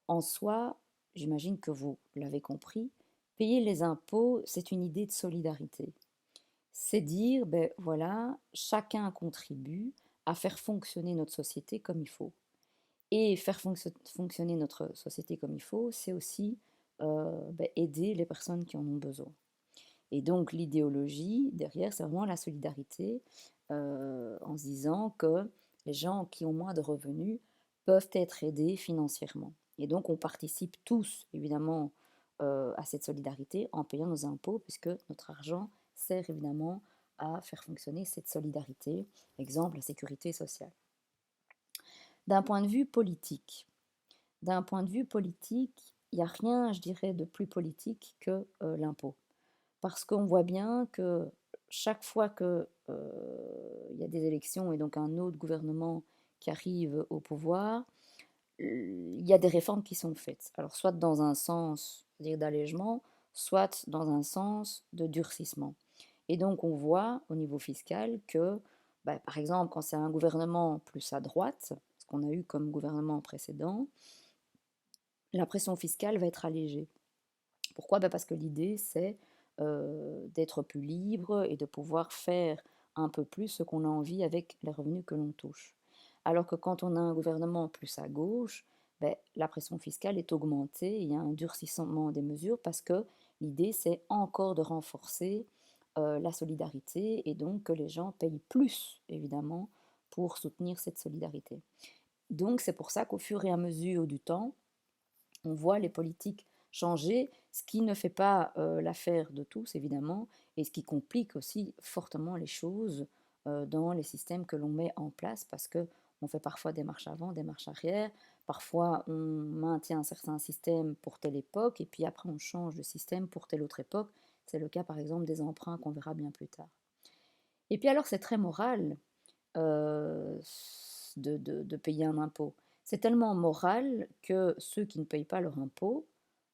en soi, j'imagine que vous l'avez compris, payer les impôts, c'est une idée de solidarité. C'est dire, ben voilà, chacun contribue à faire fonctionner notre société comme il faut. Et faire fonctionner notre société comme il faut, c'est aussi ben, aider les personnes qui en ont besoin. Et donc l'idéologie derrière, c'est vraiment la solidarité en se disant que les gens qui ont moins de revenus peuvent être aidés financièrement. Et donc on participe tous, évidemment, à cette solidarité en payant nos impôts, puisque notre argent sert évidemment à faire fonctionner cette solidarité, exemple la sécurité sociale. D'un point de vue politique, il n'y a rien, je dirais, de plus politique que l'impôt. Parce qu'on voit bien que chaque fois qu'il y a des élections et donc un autre gouvernement qui arrive au pouvoir, il y a des réformes qui sont faites. Alors soit dans un sens, c'est-à-dire d'allègement, soit dans un sens de durcissement. Et donc on voit au niveau fiscal que, bah, par exemple, quand c'est un gouvernement plus à droite, ce qu'on a eu comme gouvernement précédent, la pression fiscale va être allégée. Pourquoi? Bah, parce que l'idée, c'est d'être plus libre et de pouvoir faire un peu plus ce qu'on a envie avec les revenus que l'on touche. Alors que quand on a un gouvernement plus à gauche, ben, la pression fiscale est augmentée, il y a un durcissement des mesures parce que l'idée, c'est encore de renforcer la solidarité et donc que les gens payent plus, évidemment, pour soutenir cette solidarité. Donc c'est pour ça qu'au fur et à mesure du temps, on voit les politiques changer, ce qui ne fait pas l'affaire de tous, évidemment, et ce qui complique aussi fortement les choses dans les systèmes que l'on met en place, parce que on fait parfois des marches avant, des marches arrière, parfois on maintient un certain système pour telle époque, et puis après on change de système pour telle autre époque. C'est le cas par exemple des emprunts qu'on verra bien plus tard. Et puis alors c'est très moral euh, de payer un impôt. C'est tellement moral que ceux qui ne payent pas leur impôt,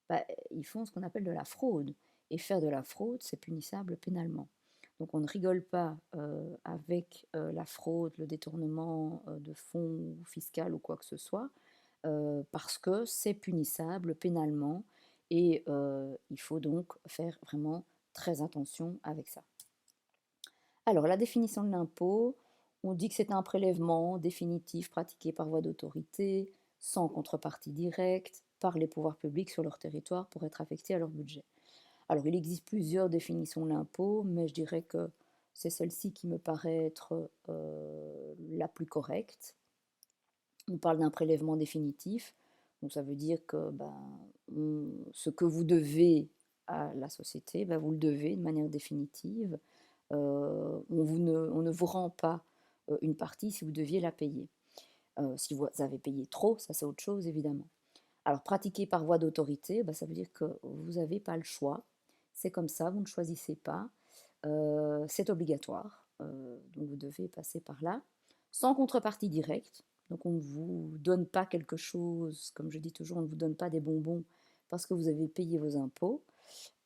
bah, ils font ce qu'on appelle de la fraude. Et faire de la fraude, c'est punissable pénalement. Donc on ne rigole pas avec la fraude, le détournement de fonds fiscaux ou quoi que ce soit, parce que c'est punissable pénalement et il faut donc faire vraiment très attention avec ça. Alors, la définition de l'impôt, on dit que c'est un prélèvement définitif pratiqué par voie d'autorité, sans contrepartie directe, par les pouvoirs publics sur leur territoire pour être affecté à leur budget. Alors, il existe plusieurs définitions de l'impôt, mais je dirais que c'est celle-ci qui me paraît être la plus correcte. On parle d'un prélèvement définitif, donc ça veut dire que ce que vous devez à la société, vous le devez de manière définitive. On ne vous rend pas une partie si vous deviez la payer. Si vous avez payé trop, ça c'est autre chose évidemment. Alors pratiquer par voie d'autorité, ça veut dire que vous n'avez pas le choix. C'est comme ça, vous ne choisissez pas. C'est obligatoire, donc vous devez passer par là. Sans contrepartie directe, donc on ne vous donne pas quelque chose, comme je dis toujours, on ne vous donne pas des bonbons parce que vous avez payé vos impôts.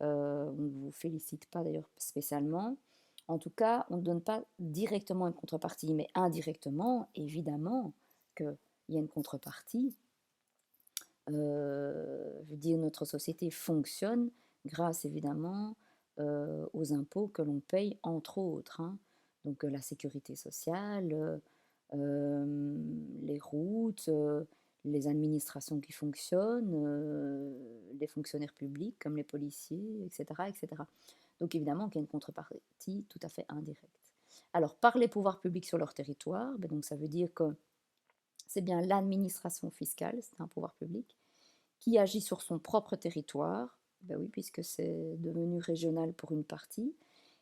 On ne vous félicite pas d'ailleurs spécialement. En tout cas, on ne donne pas directement une contrepartie, mais indirectement, évidemment qu'il y a une contrepartie. Je veux dire, notre société fonctionne grâce évidemment aux impôts que l'on paye, entre autres, hein. Donc la sécurité sociale, les routes, les administrations qui fonctionnent, les fonctionnaires publics comme les policiers, etc., etc. Donc évidemment qu'il y a une contrepartie tout à fait indirecte. Alors par les pouvoirs publics sur leur territoire, donc ça veut dire que c'est bien l'administration fiscale, c'est un pouvoir public, qui agit sur son propre territoire, ben oui, puisque c'est devenu régional pour une partie,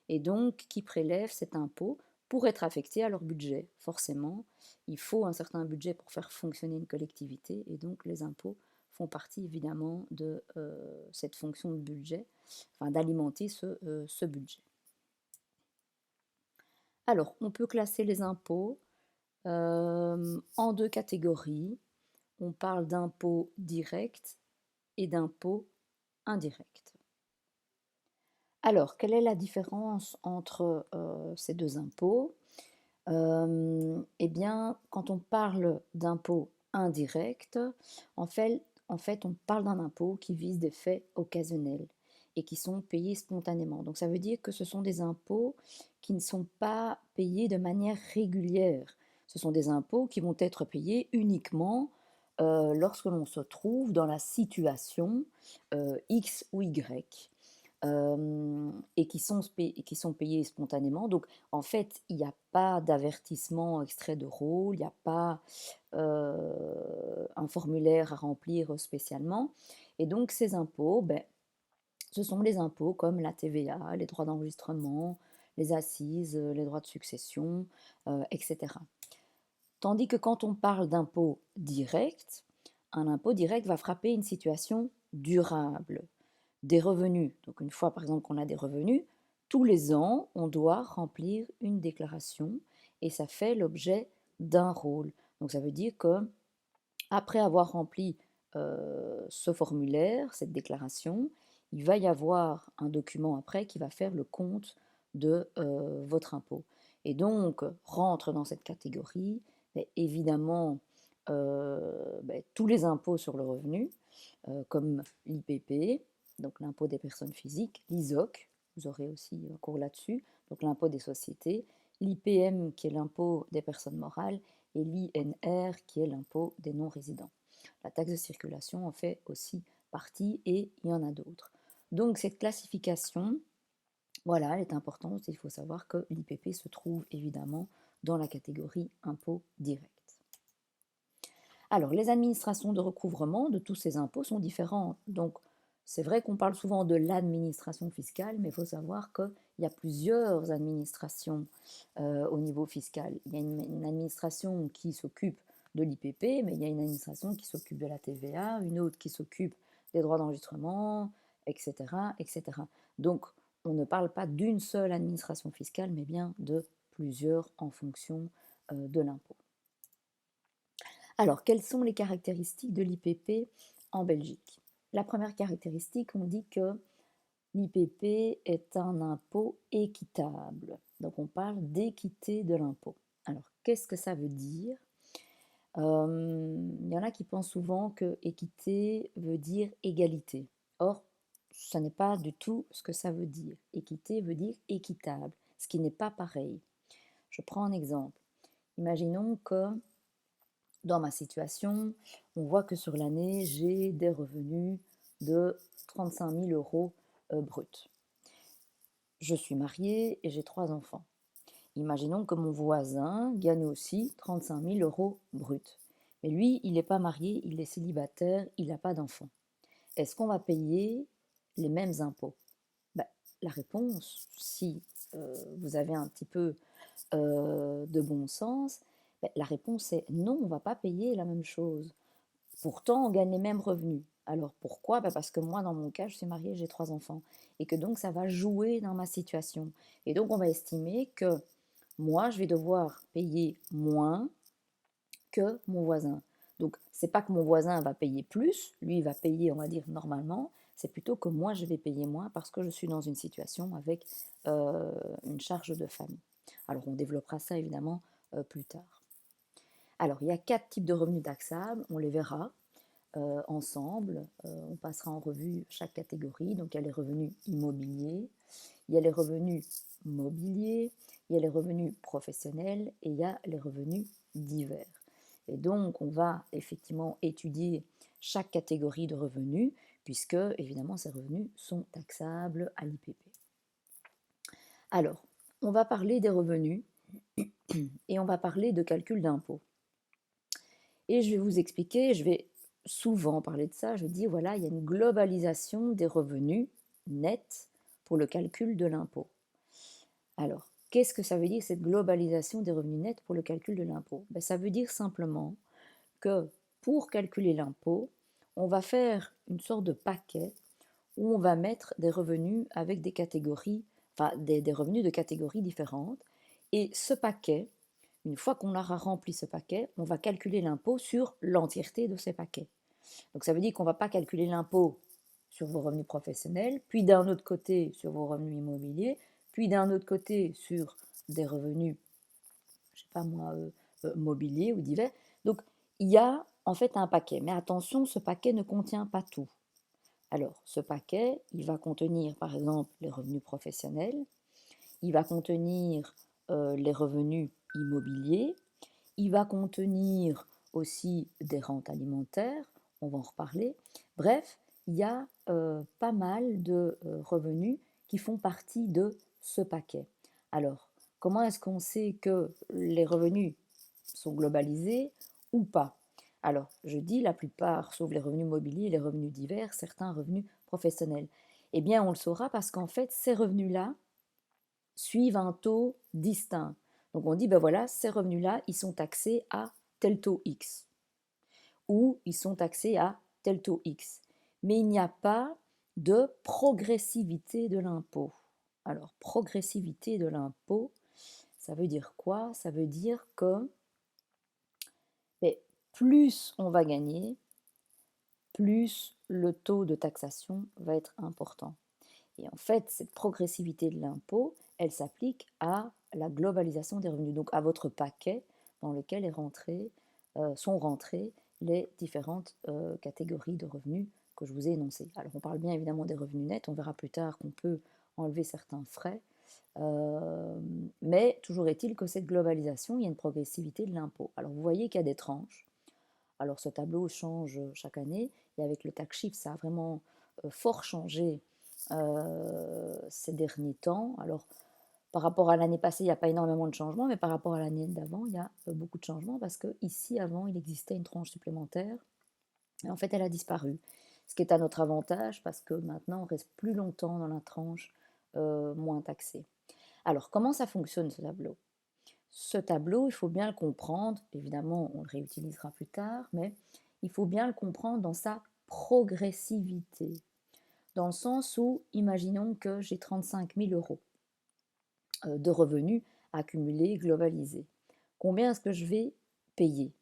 et donc qui prélève cet impôt pour être affecté à leur budget. Forcément, il faut un certain budget pour faire fonctionner une collectivité, et donc les impôts font partie évidemment de cette fonction de budget, enfin d'alimenter ce budget. Alors, on peut classer les impôts en deux catégories. On parle d'impôts directs et d'impôts indirects. Alors, quelle est la différence entre ces deux impôts? Eh bien, quand on parle d'impôts indirects, en fait, on parle d'un impôt qui vise des faits occasionnels et qui sont payés spontanément. Donc, ça veut dire que ce sont des impôts qui ne sont pas payés de manière régulière. Ce sont des impôts qui vont être payés uniquement lorsque l'on se trouve dans la situation X ou Y et qui sont payés spontanément. Donc, en fait, il n'y a pas d'avertissement extrait de rôle, il n'y a pas un formulaire à remplir spécialement. Et donc, ces impôts, ce sont les impôts comme la TVA, les droits d'enregistrement, les accises, les droits de succession, etc. Tandis que quand on parle d'impôt direct, un impôt direct va frapper une situation durable des revenus. Donc une fois par exemple qu'on a des revenus, tous les ans, on doit remplir une déclaration et ça fait l'objet d'un rôle. Donc ça veut dire que après avoir rempli ce formulaire, cette déclaration, il va y avoir un document après qui va faire le compte de votre impôt. Et donc rentre dans cette catégorie évidemment tous les impôts sur le revenu, comme l'IPP, donc l'impôt des personnes physiques, l'ISOC, vous aurez aussi un cours là-dessus, donc l'impôt des sociétés, l'IPM qui est l'impôt des personnes morales et l'INR qui est l'impôt des non-résidents. La taxe de circulation en fait aussi partie et il y en a d'autres. Donc cette classification, voilà, elle est importante. Il faut savoir que l'IPP se trouve évidemment dans la catégorie impôt direct. Alors, les administrations de recouvrement de tous ces impôts sont différentes. Donc, c'est vrai qu'on parle souvent de l'administration fiscale, mais il faut savoir qu'il y a plusieurs administrations au niveau fiscal. Il y a une administration qui s'occupe de l'IPP, mais il y a une administration qui s'occupe de la TVA, une autre qui s'occupe des droits d'enregistrement, etc., etc. Donc, on ne parle pas d'une seule administration fiscale, mais bien de plusieurs en fonction de l'impôt. Alors, quelles sont les caractéristiques de l'IPP en Belgique? La première caractéristique, on dit que l'IPP est un impôt équitable. Donc, on parle d'équité de l'impôt. Alors, qu'est-ce que ça veut dire? Il y en a qui pensent souvent que équité veut dire égalité. Or, ce n'est pas du tout ce que ça veut dire. Équité veut dire équitable, ce qui n'est pas pareil. Je prends un exemple. Imaginons que dans ma situation, on voit que sur l'année, j'ai des revenus de 35 000 euros bruts. Je suis mariée et j'ai 3 enfants. Imaginons que mon voisin gagne aussi 35 000 euros bruts. Mais lui, il n'est pas marié, il est célibataire, il n'a pas d'enfants. Est-ce qu'on va payer les mêmes impôts? Ben, la réponse, si vous avez un petit peu de bon sens, ben, la réponse est non, on ne va pas payer la même chose. Pourtant, on gagne les mêmes revenus. Alors pourquoi? Ben parce que moi, dans mon cas, je suis mariée, j'ai 3 enfants. Et que donc, ça va jouer dans ma situation. Et donc, on va estimer que moi, je vais devoir payer moins que mon voisin. Donc, c'est pas que mon voisin va payer plus, lui, il va payer, on va dire, normalement. C'est plutôt que moi, je vais payer moins parce que je suis dans une situation avec une charge de famille. Alors, on développera ça, évidemment, plus tard. Alors, il y a 4 types de revenus taxables, on les verra ensemble. On passera en revue chaque catégorie. Donc, il y a les revenus immobiliers, il y a les revenus mobiliers, il y a les revenus professionnels et il y a les revenus divers. Et donc, on va effectivement étudier chaque catégorie de revenus, puisque, évidemment, ces revenus sont taxables à l'IPP. Alors, on va parler des revenus et on va parler de calcul d'impôt. Et je vais vous expliquer, je vais souvent parler de ça, je dis voilà, il y a une globalisation des revenus nets pour le calcul de l'impôt. Alors, qu'est-ce que ça veut dire cette globalisation des revenus nets pour le calcul de l'impôt? Ben, ça veut dire simplement que pour calculer l'impôt, on va faire une sorte de paquet où on va mettre des revenus avec des catégories, enfin des revenus de catégories différentes. Et ce paquet, une fois qu'on aura rempli ce paquet, on va calculer l'impôt sur l'entièreté de ces paquets. Donc ça veut dire qu'on ne va pas calculer l'impôt sur vos revenus professionnels, puis d'un autre côté sur vos revenus immobiliers, puis d'un autre côté sur des revenus, je sais pas moi, mobiliers ou divers. Donc il y a en fait un paquet. Mais attention, ce paquet ne contient pas tout. Alors, ce paquet, il va contenir par exemple les revenus professionnels, il va contenir les revenus immobiliers, il va contenir aussi des rentes alimentaires, on va en reparler. Bref, il y a pas mal de revenus qui font partie de ce paquet. Alors, comment est-ce qu'on sait que les revenus sont globalisés ou pas? Alors, je dis la plupart, sauf les revenus mobiliers et les revenus divers, certains revenus professionnels. Eh bien, on le saura parce qu'en fait, ces revenus-là suivent un taux distinct. Donc, on dit, ben voilà, ces revenus-là, ils sont taxés à tel taux X ou ils sont taxés à tel taux X. Mais il n'y a pas de progressivité de l'impôt. Alors, progressivité de l'impôt, ça veut dire quoi? Ça veut dire que plus on va gagner, plus le taux de taxation va être important. Et en fait, cette progressivité de l'impôt, elle s'applique à la globalisation des revenus, donc à votre paquet dans lequel sont rentrées les différentes catégories de revenus que je vous ai énoncées. Alors on parle bien évidemment des revenus nets, on verra plus tard qu'on peut enlever certains frais, mais toujours est-il que cette globalisation, il y a une progressivité de l'impôt. Alors vous voyez qu'il y a des tranches. Alors ce tableau change chaque année, et avec le tax shift, ça a vraiment fort changé ces derniers temps. Alors Par rapport à l'année passée, il n'y a pas énormément de changements, mais par rapport à l'année d'avant, il y a beaucoup de changements parce que ici, avant, il existait une tranche supplémentaire et en fait, elle a disparu. Ce qui est à notre avantage parce que maintenant, on reste plus longtemps dans la tranche moins taxée. Alors, comment ça fonctionne ce tableau? Ce tableau, il faut bien le comprendre, évidemment, on le réutilisera plus tard, mais il faut bien le comprendre dans sa progressivité. Dans le sens où, imaginons que j'ai 35 000 euros de revenus accumulés, globalisés. Combien est-ce que je vais payer?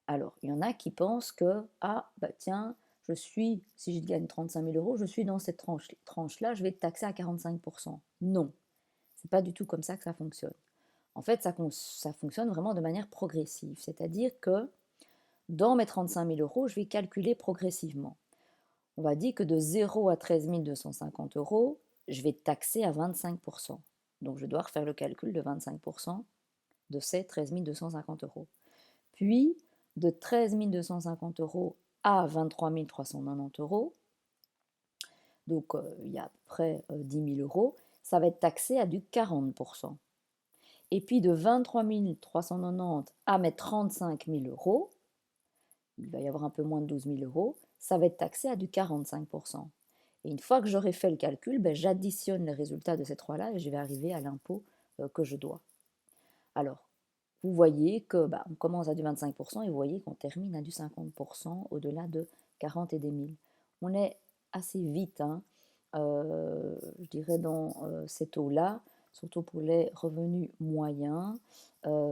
Alors, il y en a qui pensent que, ah, bah tiens, si je gagne 35 000 euros, je suis dans cette tranche-là, je vais être taxé à 45%. Non, c'est pas du tout comme ça que ça fonctionne. En fait, ça fonctionne vraiment de manière progressive, c'est-à-dire que dans mes 35 000 euros, je vais calculer progressivement. On va dire que de 0 à 13 250 euros, je vais taxer à 25%. Donc, je dois refaire le calcul de 25% de ces 13 250 euros. Puis, de 13 250 euros à 23 390 euros, donc il y a à peu près 10 000 euros, ça va être taxé à du 40%. Et puis de 23 390 à mes 35 000 euros, il va y avoir un peu moins de 12 000 euros, ça va être taxé à du 45%. Et une fois que j'aurai fait le calcul, j'additionne les résultats de ces trois-là et je vais arriver à l'impôt que je dois. Alors, vous voyez que on commence à du 25% et vous voyez qu'on termine à du 50% au-delà de 40 et des 1000. On est assez vite, je dirais, dans ces taux-là, surtout pour les revenus moyens,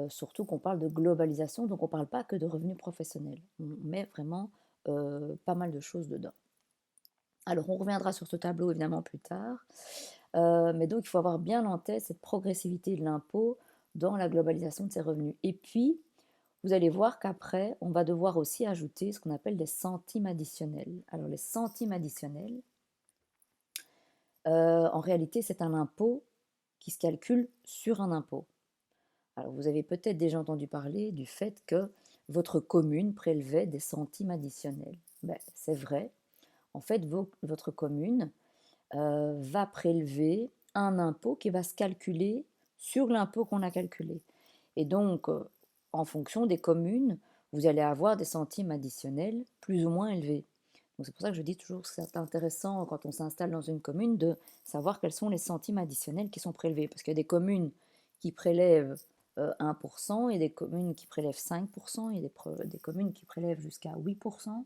surtout qu'on parle de globalisation, donc on ne parle pas que de revenus professionnels. On met vraiment pas mal de choses dedans. Alors, on reviendra sur ce tableau évidemment plus tard, mais donc il faut avoir bien en tête cette progressivité de l'impôt dans la globalisation de ces revenus. Et puis, vous allez voir qu'après, on va devoir aussi ajouter ce qu'on appelle des centimes additionnels. Alors, les centimes additionnels, en réalité, c'est un impôt qui se calcule sur un impôt. Alors, vous avez peut-être déjà entendu parler du fait que votre commune prélevait des centimes additionnels. C'est vrai. En fait, votre commune va prélever un impôt qui va se calculer sur l'impôt qu'on a calculé. Et donc, en fonction des communes, vous allez avoir des centimes additionnels plus ou moins élevés. Donc c'est pour ça que je dis toujours que c'est intéressant quand on s'installe dans une commune de savoir quels sont les centimes additionnels qui sont prélevés. Parce qu'il y a des communes qui prélèvent 1%, il y a des communes qui prélèvent 5%, il y a des communes qui prélèvent jusqu'à 8%.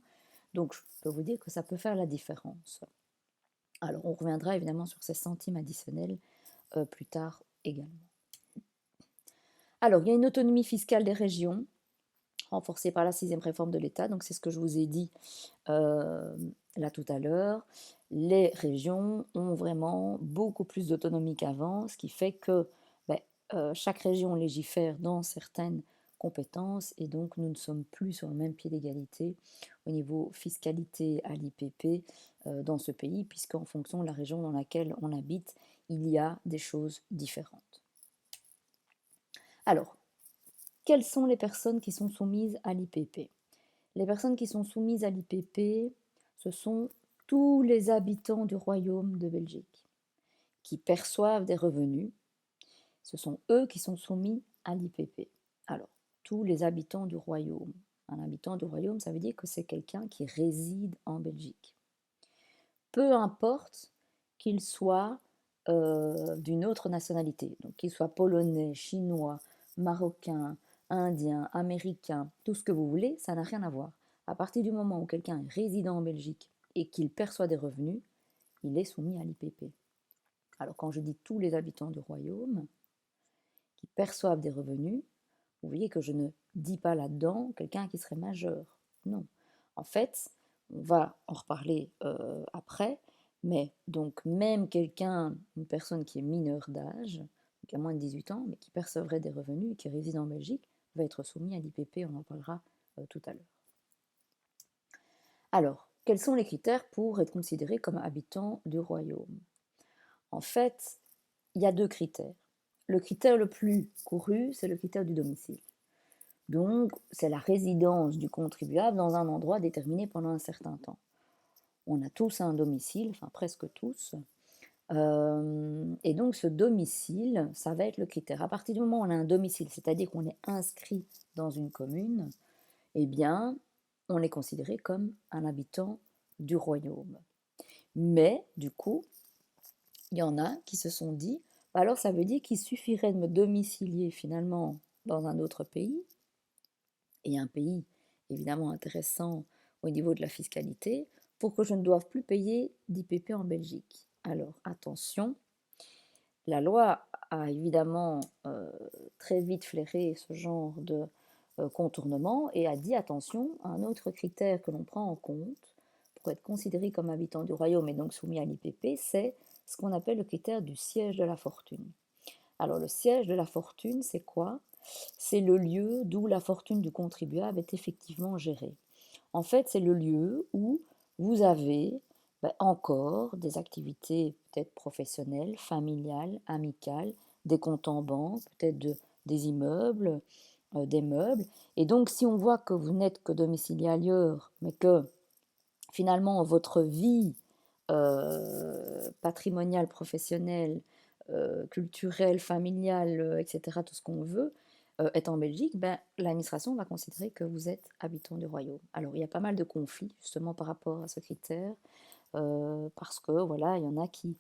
Donc je peux vous dire que ça peut faire la différence. Alors on reviendra évidemment sur ces centimes additionnels plus tard également. Alors il y a une autonomie fiscale des régions renforcée par la 6e réforme de l'État, donc c'est ce que je vous ai dit là tout à l'heure. Les régions ont vraiment beaucoup plus d'autonomie qu'avant, ce qui fait que chaque région légifère dans certaines compétences et donc nous ne sommes plus sur le même pied d'égalité au niveau fiscalité à l'IPP dans ce pays, puisqu'en fonction de la région dans laquelle on habite, il y a des choses différentes. Alors, quelles sont les personnes qui sont soumises à l'IPP? Les personnes qui sont soumises à l'IPP, ce sont tous les habitants du Royaume de Belgique qui perçoivent des revenus. Ce sont eux qui sont soumis à l'IPP. Alors, tous les habitants du Royaume. Un habitant du Royaume, ça veut dire que c'est quelqu'un qui réside en Belgique. Peu importe qu'il soit d'une autre nationalité, donc qu'il soit polonais, chinois, marocain, indien, américain, tout ce que vous voulez, ça n'a rien à voir. À partir du moment où quelqu'un est résident en Belgique et qu'il perçoit des revenus, il est soumis à l'IPP. Alors quand je dis tous les habitants du Royaume qui perçoivent des revenus, vous voyez que je ne dis pas là-dedans quelqu'un qui serait majeur. Non. En fait, on va en reparler après, mais donc même quelqu'un, une personne qui est mineure d'âge, qui a moins de 18 ans, mais qui percevrait des revenus et qui réside en Belgique, va être soumis à l'IPP, on en parlera tout à l'heure. Alors, quels sont les critères pour être considéré comme habitant du royaume? En fait, il y a deux critères. Le critère le plus couru, c'est le critère du domicile. Donc, c'est la résidence du contribuable dans un endroit déterminé pendant un certain temps. On a tous un domicile, enfin presque tous, Et donc ce domicile, ça va être le critère. À partir du moment où on a un domicile, c'est-à-dire qu'on est inscrit dans une commune, eh bien, on est considéré comme un habitant du royaume. Mais, du coup, il y en a qui se sont dit, bah alors ça veut dire qu'il suffirait de me domicilier finalement dans un autre pays, et un pays évidemment intéressant au niveau de la fiscalité, pour que je ne doive plus payer d'IPP en Belgique. Alors attention, la loi a évidemment très vite flairé ce genre de contournement et a dit attention, un autre critère que l'on prend en compte pour être considéré comme habitant du royaume et donc soumis à l'IPP, c'est ce qu'on appelle le critère du siège de la fortune. Alors le siège de la fortune, c'est quoi? C'est le lieu d'où la fortune du contribuable est effectivement gérée. En fait, c'est le lieu où vous avez encore des activités peut-être professionnelles, familiales, amicales, des comptes en banque, peut-être des immeubles, des meubles. Et donc, si on voit que vous n'êtes que domicilié ailleurs, mais que finalement votre vie patrimoniale, professionnelle, culturelle, familiale, etc., tout ce qu'on veut, est en Belgique, ben, l'administration va considérer que vous êtes habitant du royaume. Alors, il y a pas mal de conflits justement par rapport à ce critère, parce que voilà, il y en a qui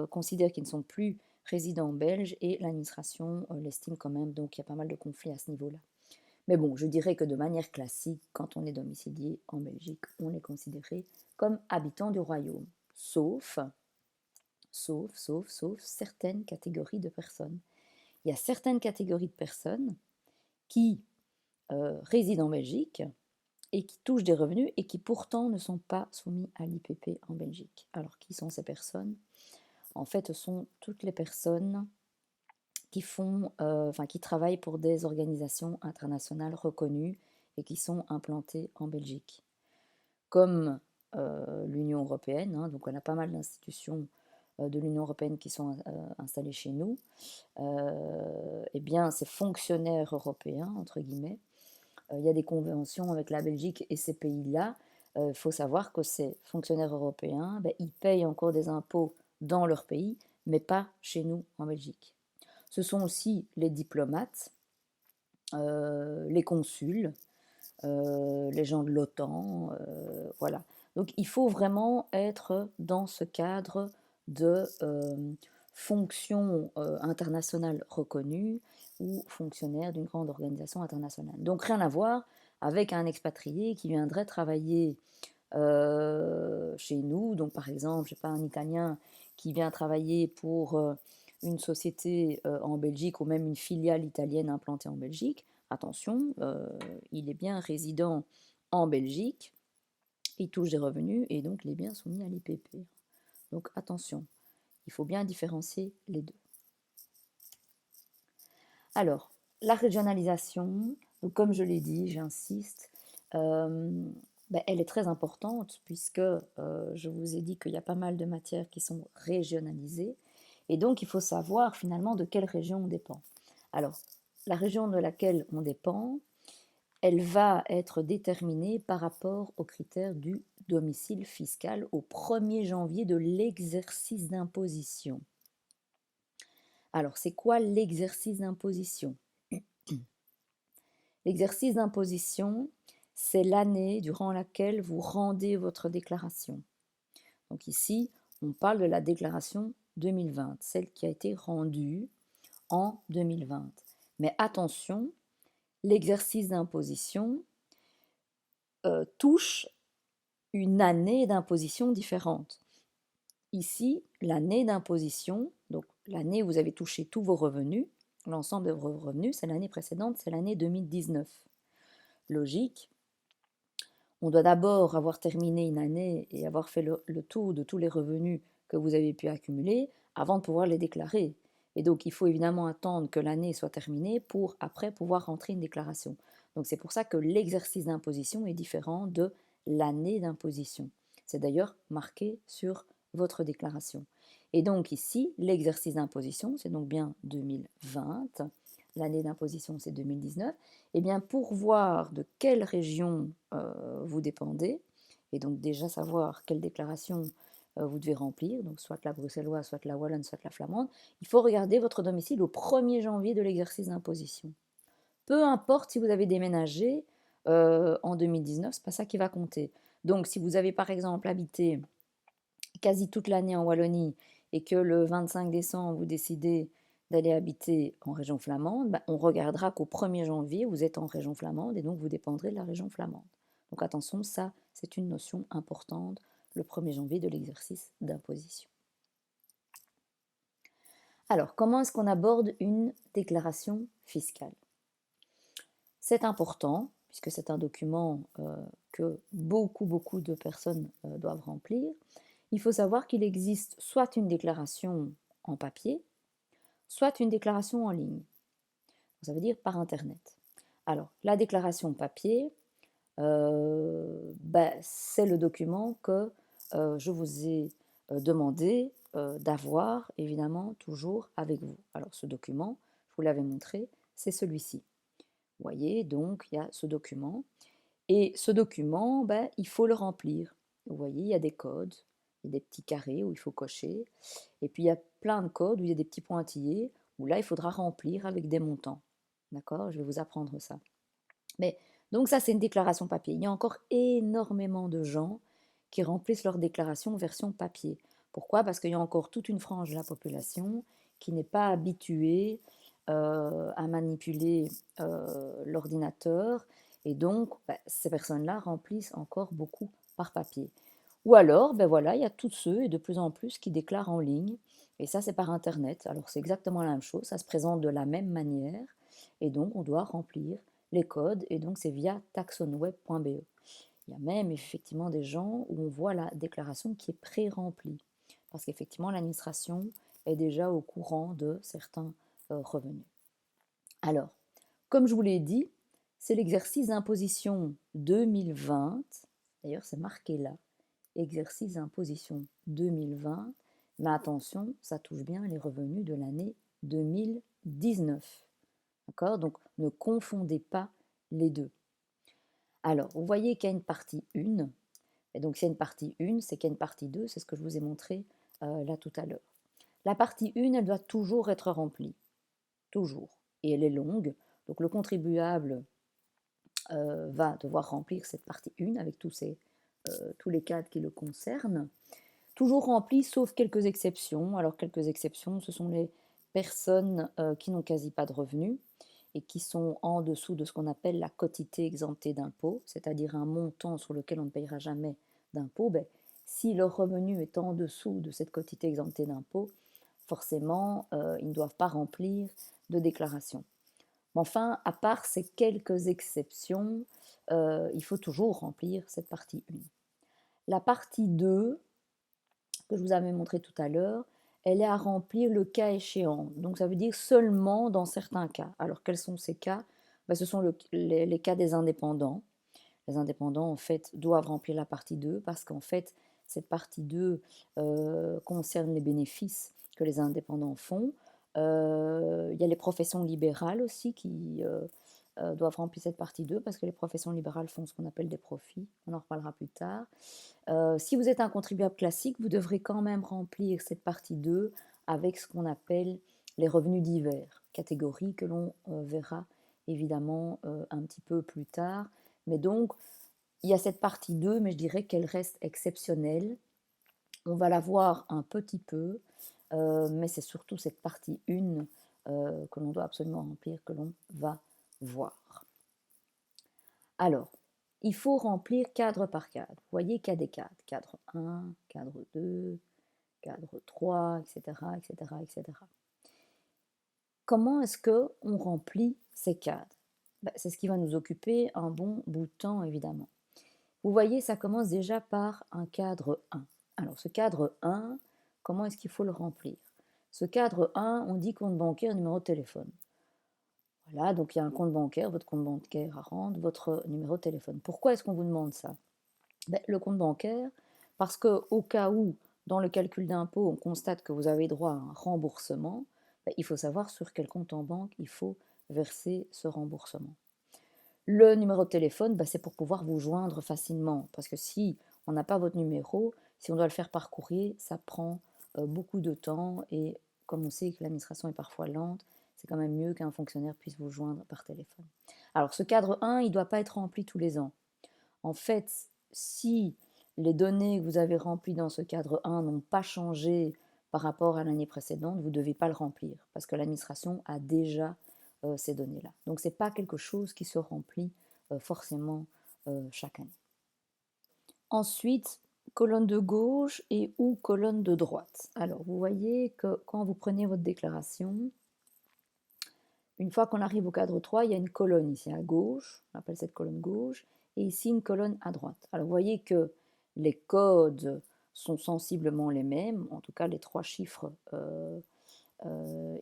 considèrent qu'ils ne sont plus résidents belges et l'administration l'estime quand même, donc il y a pas mal de conflits à ce niveau-là. Mais bon, je dirais que de manière classique, quand on est domicilié en Belgique, on est considéré comme habitant du royaume, sauf certaines catégories de personnes. Il y a certaines catégories de personnes qui résident en Belgique et qui touchent des revenus et qui pourtant ne sont pas soumis à l'IPP en Belgique. Alors, qui sont ces personnes? En fait, ce sont toutes les personnes qui travaillent pour des organisations internationales reconnues et qui sont implantées en Belgique. Comme l'Union européenne, hein, donc on a pas mal d'institutions de l'Union européenne qui sont installées chez nous, eh bien ces fonctionnaires européens, entre guillemets, il y a des conventions avec la Belgique et ces pays-là. Il faut savoir que ces fonctionnaires européens, ils payent encore des impôts dans leur pays, mais pas chez nous en Belgique. Ce sont aussi les diplomates, les consuls, les gens de l'OTAN, voilà. Donc il faut vraiment être dans ce cadre de fonction internationale reconnue ou fonctionnaire d'une grande organisation internationale. Donc rien à voir avec un expatrié qui viendrait travailler chez nous. Donc par exemple, je sais pas, un Italien qui vient travailler pour une société en Belgique ou même une filiale italienne implantée en Belgique. Attention, il est bien résident en Belgique, il touche des revenus et donc il est bien soumis à l'IPP. Donc attention, il faut bien différencier les deux. Alors, la régionalisation, donc comme je l'ai dit, j'insiste, elle est très importante puisque je vous ai dit qu'il y a pas mal de matières qui sont régionalisées et donc il faut savoir finalement de quelle région on dépend. Alors, la région de laquelle on dépend, elle va être déterminée par rapport aux critères du domicile fiscal au 1er janvier de l'exercice d'imposition. Alors, c'est quoi l'exercice d'imposition? L'exercice d'imposition, c'est l'année durant laquelle vous rendez votre déclaration. Donc ici, on parle de la déclaration 2020, celle qui a été rendue en 2020. Mais attention, l'exercice d'imposition touche une année d'imposition différente. Ici, l'année d'imposition, donc l'année où vous avez touché tous vos revenus, l'ensemble de vos revenus, c'est l'année précédente, c'est l'année 2019. Logique, on doit d'abord avoir terminé une année et avoir fait le tour de tous les revenus que vous avez pu accumuler avant de pouvoir les déclarer. Et donc, il faut évidemment attendre que l'année soit terminée pour après pouvoir rentrer une déclaration. Donc, c'est pour ça que l'exercice d'imposition est différent de l'année d'imposition. C'est d'ailleurs marqué sur votre déclaration. Et donc ici, l'exercice d'imposition, c'est donc bien 2020. L'année d'imposition, c'est 2019. Et bien, pour voir de quelle région vous dépendez, et donc déjà savoir quelle déclaration vous devez remplir, donc soit la bruxelloise, soit la wallonne, soit la flamande, il faut regarder votre domicile au 1er janvier de l'exercice d'imposition. Peu importe si vous avez déménagé en 2019, c'est pas ça qui va compter. Donc si vous avez par exemple habité quasi toute l'année en Wallonie et que le 25 décembre, vous décidez d'aller habiter en région flamande, ben, on regardera qu'au 1er janvier, vous êtes en région flamande et donc vous dépendrez de la région flamande. Donc attention, ça, c'est une notion importante, le 1er janvier de l'exercice d'imposition. Alors, comment est-ce qu'on aborde une déclaration fiscale? C'est important, puisque c'est un document que beaucoup de personnes doivent remplir. Il faut savoir qu'il existe soit une déclaration en papier, soit une déclaration en ligne. Ça veut dire par Internet. Alors, la déclaration papier, c'est le document que je vous ai demandé d'avoir, évidemment, toujours avec vous. Alors, ce document, je vous l'avais montré, c'est celui-ci. Vous voyez, donc, il y a ce document. Et ce document, il faut le remplir. Vous voyez, il y a des codes, il y a des petits carrés où il faut cocher. Et puis, il y a plein de codes où il y a des petits pointillés, où là, il faudra remplir avec des montants. D'accord? Je vais vous apprendre ça. Mais donc ça, c'est une déclaration papier. Il y a encore énormément de gens qui remplissent leur déclaration version papier. Pourquoi? Parce qu'il y a encore toute une frange de la population qui n'est pas habituée à manipuler l'ordinateur. Et donc, ces personnes-là remplissent encore beaucoup par papier. Ou alors, voilà, il y a tous ceux, et de plus en plus, qui déclarent en ligne. Et ça, c'est par Internet. Alors, c'est exactement la même chose. Ça se présente de la même manière. Et donc, on doit remplir les codes. Et donc, c'est via taxonweb.be. Il y a même effectivement des gens où on voit la déclaration qui est pré-remplie. Parce qu'effectivement, l'administration est déjà au courant de certains revenus. Alors, comme je vous l'ai dit, c'est l'exercice d'imposition 2020. D'ailleurs, c'est marqué là. Exercice d'imposition 2020. Mais attention, ça touche bien les revenus de l'année 2019. D'accord? Donc, ne confondez pas les deux. Alors, vous voyez qu'il y a une partie 1. Et donc, s'il y a une partie 1, c'est qu'il y a une partie 2. C'est ce que je vous ai montré là tout à l'heure. La partie 1, elle doit toujours être remplie. Toujours. Et elle est longue. Donc, le contribuable va devoir remplir cette partie 1 avec tous les cadres qui le concernent. Toujours rempli, sauf quelques exceptions. Alors, quelques exceptions, ce sont les personnes qui n'ont quasi pas de revenus et qui sont en dessous de ce qu'on appelle la quotité exemptée d'impôt, c'est-à-dire un montant sur lequel on ne payera jamais d'impôt. Si leur revenu est en dessous de cette quotité exemptée d'impôt, forcément, ils ne doivent pas remplir de déclaration. Mais enfin, à part ces quelques exceptions, il faut toujours remplir cette partie 1. La partie 2, que je vous avais montré tout à l'heure, elle est à remplir le cas échéant. Donc ça veut dire seulement dans certains cas. Alors quels sont ces cas? Ce sont les cas des indépendants. Les indépendants, en fait, doivent remplir la partie 2 parce qu'en fait, cette partie 2 concerne les bénéfices que les indépendants font. Il y a les professions libérales aussi qui doivent remplir cette partie 2 parce que les professions libérales font ce qu'on appelle des profits. On en reparlera plus tard. Si vous êtes un contribuable classique, vous devrez quand même remplir cette partie 2 avec ce qu'on appelle les revenus divers, catégorie que l'on verra évidemment un petit peu plus tard. Mais donc, il y a cette partie 2, mais je dirais qu'elle reste exceptionnelle. On va la voir un petit peu, mais c'est surtout cette partie 1 que l'on doit absolument remplir, que l'on va voir. Alors, il faut remplir cadre par cadre. Vous voyez qu'il y a des cadres. Cadre 1, cadre 2, cadre 3, etc., etc., etc. Comment est-ce qu'on remplit ces cadres? C'est ce qui va nous occuper un bon bout de temps, évidemment. Vous voyez, ça commence déjà par un cadre 1. Alors, ce cadre 1, comment est-ce qu'il faut le remplir? Ce cadre 1, on dit compte bancaire, numéro de téléphone. Voilà, donc il y a un compte bancaire, votre compte bancaire à rendre, votre numéro de téléphone. Pourquoi est-ce qu'on vous demande ça? Le compte bancaire, parce qu'au cas où, dans le calcul d'impôt, on constate que vous avez droit à un remboursement, il faut savoir sur quel compte en banque il faut verser ce remboursement. Le numéro de téléphone, c'est pour pouvoir vous joindre facilement, parce que si on n'a pas votre numéro, Si on doit le faire par courrier, ça prend beaucoup de temps et comme on sait que l'administration est parfois lente, c'est quand même mieux qu'un fonctionnaire puisse vous joindre par téléphone. Alors ce cadre 1, il ne doit pas être rempli tous les ans. En fait, si les données que vous avez remplies dans ce cadre 1 n'ont pas changé par rapport à l'année précédente, vous ne devez pas le remplir parce que l'administration a déjà ces données-là. Donc ce n'est pas quelque chose qui se remplit forcément chaque année. Ensuite, colonne de gauche et ou colonne de droite. Alors, vous voyez que quand vous prenez votre déclaration, une fois qu'on arrive au cadre 3, il y a une colonne ici à gauche, on appelle cette colonne gauche, et ici une colonne à droite. Alors, vous voyez que les codes sont sensiblement les mêmes, en tout cas les 3 chiffres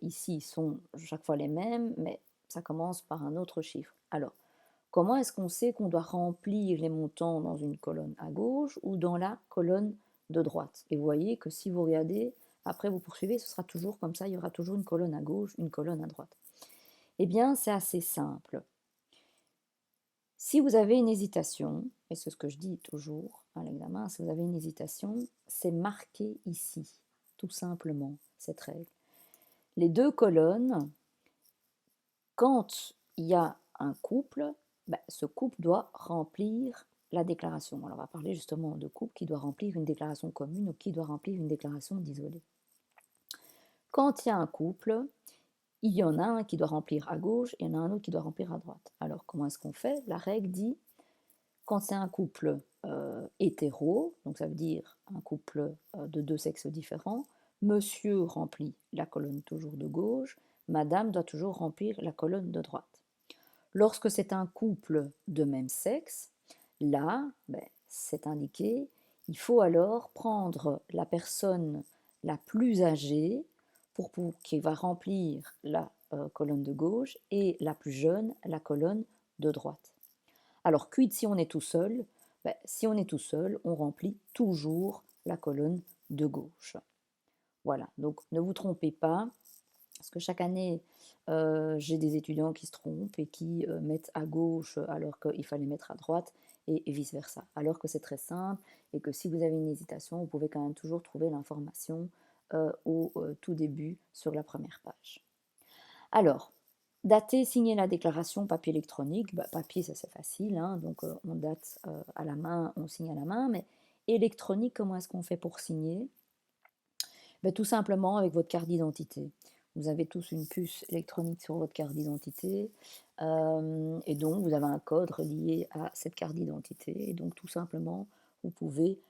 ici sont chaque fois les mêmes, mais ça commence par un autre chiffre. Alors, comment est-ce qu'on sait qu'on doit remplir les montants dans une colonne à gauche ou dans la colonne de droite? Et vous voyez que si vous regardez, après vous poursuivez, ce sera toujours comme ça, il y aura toujours une colonne à gauche, une colonne à droite. Eh bien, c'est assez simple. Si vous avez une hésitation, et c'est ce que je dis toujours à l'examen, si vous avez une hésitation, c'est marqué ici, tout simplement, cette règle. Les 2 colonnes, quand il y a un couple, ce couple doit remplir la déclaration. Alors, on va parler justement de couple qui doit remplir une déclaration commune ou qui doit remplir une déclaration d'isolé. Quand il y a un couple, il y en a un qui doit remplir à gauche et il y en a un autre qui doit remplir à droite. Alors, comment est-ce qu'on fait? La règle dit, quand c'est un couple hétéro, donc ça veut dire un couple de 2 sexes différents, monsieur remplit la colonne toujours de gauche, madame doit toujours remplir la colonne de droite. Lorsque c'est un couple de même sexe, là, c'est indiqué, il faut alors prendre la personne la plus âgée qui va remplir la colonne de gauche et la plus jeune la colonne de droite. Alors, quid si on est tout seul? Si on est tout seul, on remplit toujours la colonne de gauche. Voilà, donc ne vous trompez pas, parce que chaque année, j'ai des étudiants qui se trompent et qui mettent à gauche alors qu'il fallait mettre à droite et vice-versa. Alors que c'est très simple et que si vous avez une hésitation, vous pouvez quand même toujours trouver l'information au tout début sur la première page. Alors, dater, signer la déclaration, papier électronique, papier ça c'est facile, hein, donc on date à la main, on signe à la main, mais électronique, comment est-ce qu'on fait pour signer? Tout simplement avec votre carte d'identité. Vous avez tous une puce électronique sur votre carte d'identité et donc vous avez un code relié à cette carte d'identité et donc tout simplement vous pouvez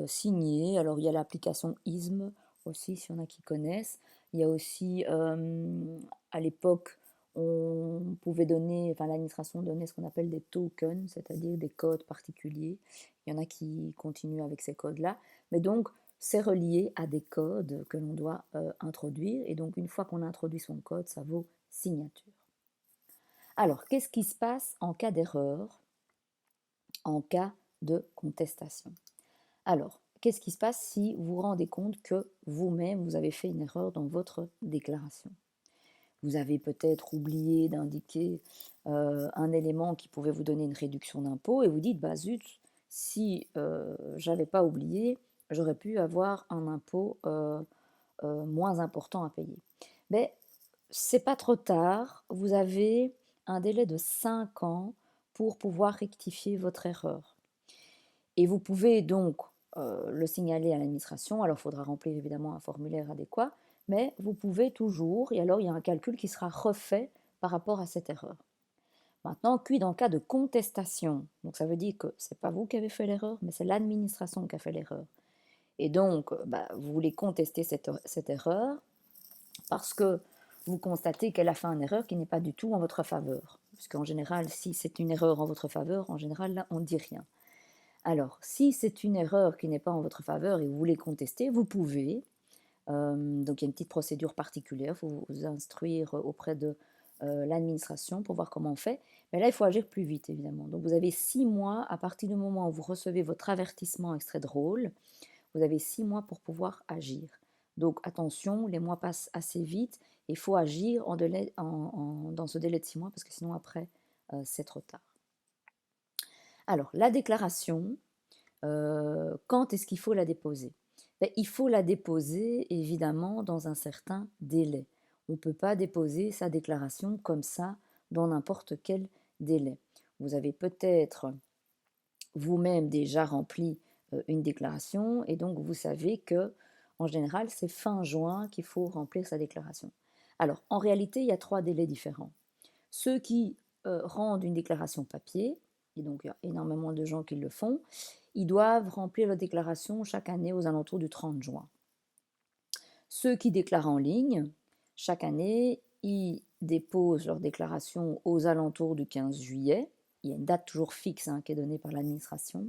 signer. Alors il y a l'application ISM aussi, s'il y en a qui connaissent. Il y a aussi à l'époque on pouvait donner, enfin l'administration donnait ce qu'on appelle des tokens, c'est-à-dire des codes particuliers. Il y en a qui continuent avec ces codes-là, mais donc c'est relié à des codes que l'on doit introduire. Et donc, une fois qu'on a introduit son code, ça vaut signature. Alors, qu'est-ce qui se passe en cas d'erreur, en cas de contestation? Alors, qu'est-ce qui se passe si vous vous rendez compte que vous-même, vous avez fait une erreur dans votre déclaration? Vous avez peut-être oublié d'indiquer un élément qui pouvait vous donner une réduction d'impôt et vous dites, bah zut, si j'avais pas oublié, j'aurais pu avoir un impôt moins important à payer. Mais c'est pas trop tard, vous avez un délai de 5 ans pour pouvoir rectifier votre erreur. Et vous pouvez donc le signaler à l'administration, alors il faudra remplir évidemment un formulaire adéquat, mais vous pouvez toujours, et alors il y a un calcul qui sera refait par rapport à cette erreur. Maintenant, quid en cas de contestation? Donc ça veut dire que ce n'est pas vous qui avez fait l'erreur, mais c'est l'administration qui a fait l'erreur. Et donc, vous voulez contester cette erreur parce que vous constatez qu'elle a fait une erreur qui n'est pas du tout en votre faveur. Puisqu'en général, si c'est une erreur en votre faveur, en général, là, on ne dit rien. Alors, si c'est une erreur qui n'est pas en votre faveur et vous voulez contester, vous pouvez. Donc, il y a une petite procédure particulière, il faut vous instruire auprès de l'administration pour voir comment on fait. Mais là, il faut agir plus vite, évidemment. Donc, vous avez 6 mois à partir du moment où vous recevez votre avertissement extrait de rôle. Vous avez 6 mois pour pouvoir agir. Donc, attention, les mois passent assez vite. Il faut agir dans ce délai de 6 mois parce que sinon, après, c'est trop tard. Alors, la déclaration, Quand est-ce qu'il faut la déposer? Ben, il faut la déposer évidemment dans un certain délai. On ne peut pas déposer sa déclaration comme ça dans n'importe quel délai. Vous avez peut-être vous-même déjà rempli une déclaration et donc vous savez que en général c'est fin juin qu'il faut remplir sa déclaration. Alors en réalité il y a 3 délais différents. Ceux qui rendent une déclaration papier, et donc il y a énormément de gens qui le font, ils doivent remplir leur déclaration chaque année aux alentours du 30 juin. Ceux qui déclarent en ligne, chaque année, ils déposent leur déclaration aux alentours du 15 juillet. Il y a une date toujours fixe qui est donnée par l'administration.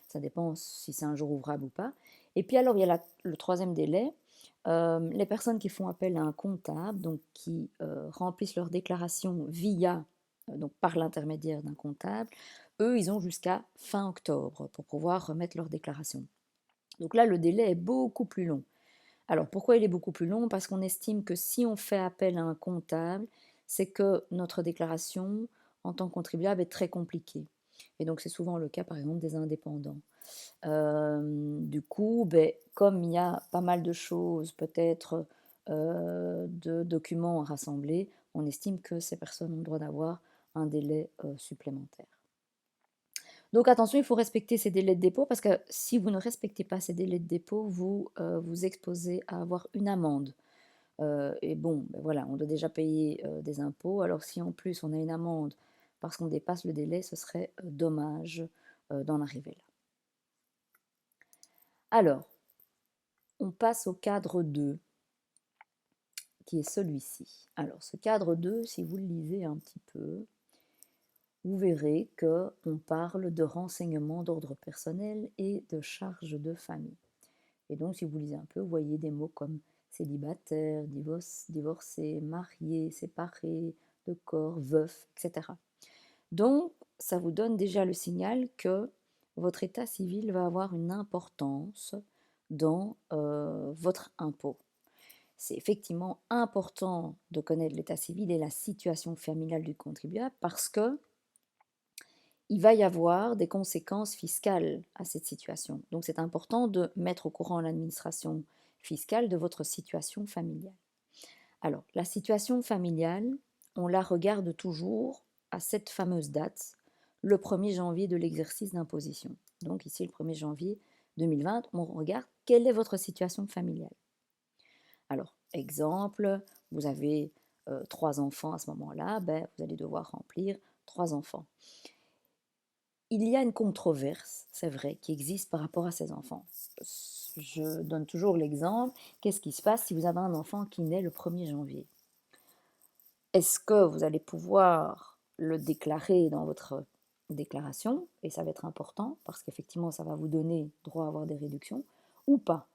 Ça dépend si c'est un jour ouvrable ou pas. Et puis alors, il y a le troisième délai. Les personnes qui font appel à un comptable, donc qui remplissent leur déclaration via, donc par l'intermédiaire d'un comptable, eux, ils ont jusqu'à fin octobre pour pouvoir remettre leur déclaration. Donc là, le délai est beaucoup plus long. Alors pourquoi il est beaucoup plus long? Parce qu'on estime que si on fait appel à un comptable, c'est que notre déclaration en tant que contribuable est très compliquée. Et donc c'est souvent le cas par exemple des indépendants. Du coup, comme il y a pas mal de choses, peut-être de documents à rassembler, on estime que ces personnes ont le droit d'avoir un délai supplémentaire. Donc attention, il faut respecter ces délais de dépôt parce que si vous ne respectez pas ces délais de dépôt, vous vous exposez à avoir une amende. Et bon, voilà, on doit déjà payer des impôts. Alors si en plus on a une amende parce qu'on dépasse le délai, ce serait dommage d'en arriver là. Alors, on passe au cadre 2, qui est celui-ci. Alors, ce cadre 2, si vous le lisez un petit peu, vous verrez qu'on parle de renseignements d'ordre personnel et de charges de famille. Et donc, si vous lisez un peu, vous voyez des mots comme célibataire, divorcé, marié, séparé, de corps, veuf, etc. Donc, ça vous donne déjà le signal que votre état civil va avoir une importance dans votre impôt. C'est effectivement important de connaître l'état civil et la situation familiale du contribuable parce que il va y avoir des conséquences fiscales à cette situation. Donc c'est important de mettre au courant l'administration fiscale de votre situation familiale. Alors, la situation familiale, on la regarde toujours à cette fameuse date, le 1er janvier de l'exercice d'imposition. Donc ici, le 1er janvier 2020, on regarde quelle est votre situation familiale. Alors, exemple, vous avez 3 enfants à ce moment-là, vous allez devoir remplir 3 enfants. Il y a une controverse, c'est vrai, qui existe par rapport à ces enfants. Je donne toujours l'exemple, qu'est-ce qui se passe si vous avez un enfant qui naît le 1er janvier? Est-ce que vous allez pouvoir le déclarer dans votre déclaration, et ça va être important, parce qu'effectivement, ça va vous donner droit à avoir des réductions, ou pas?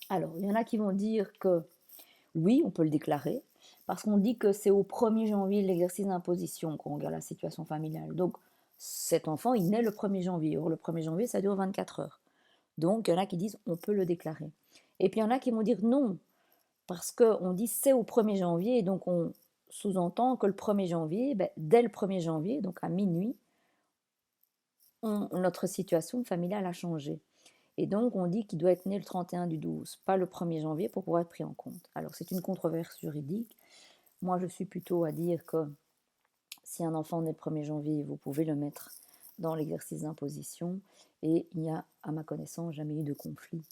Alors, il y en a qui vont dire que oui, on peut le déclarer, parce qu'on dit que c'est au 1er janvier de l'exercice d'imposition qu'on regarde la situation familiale. Donc, cet enfant, il naît le 1er janvier. Or, le 1er janvier, ça dure 24 heures. Donc, il y en a qui disent on peut le déclarer. Et puis, il y en a qui vont dire non, parce qu'on dit c'est au 1er janvier, et donc on sous-entend que le 1er janvier, dès le 1er janvier, donc à minuit, notre situation familiale a changé. Et donc, on dit qu'il doit être né le 31 du 12, pas le 1er janvier pour pouvoir être pris en compte. Alors, c'est une controverse juridique. Moi, je suis plutôt à dire que si un enfant naît le 1er janvier, vous pouvez le mettre dans l'exercice d'imposition. Et il n'y a, à ma connaissance, jamais eu de conflit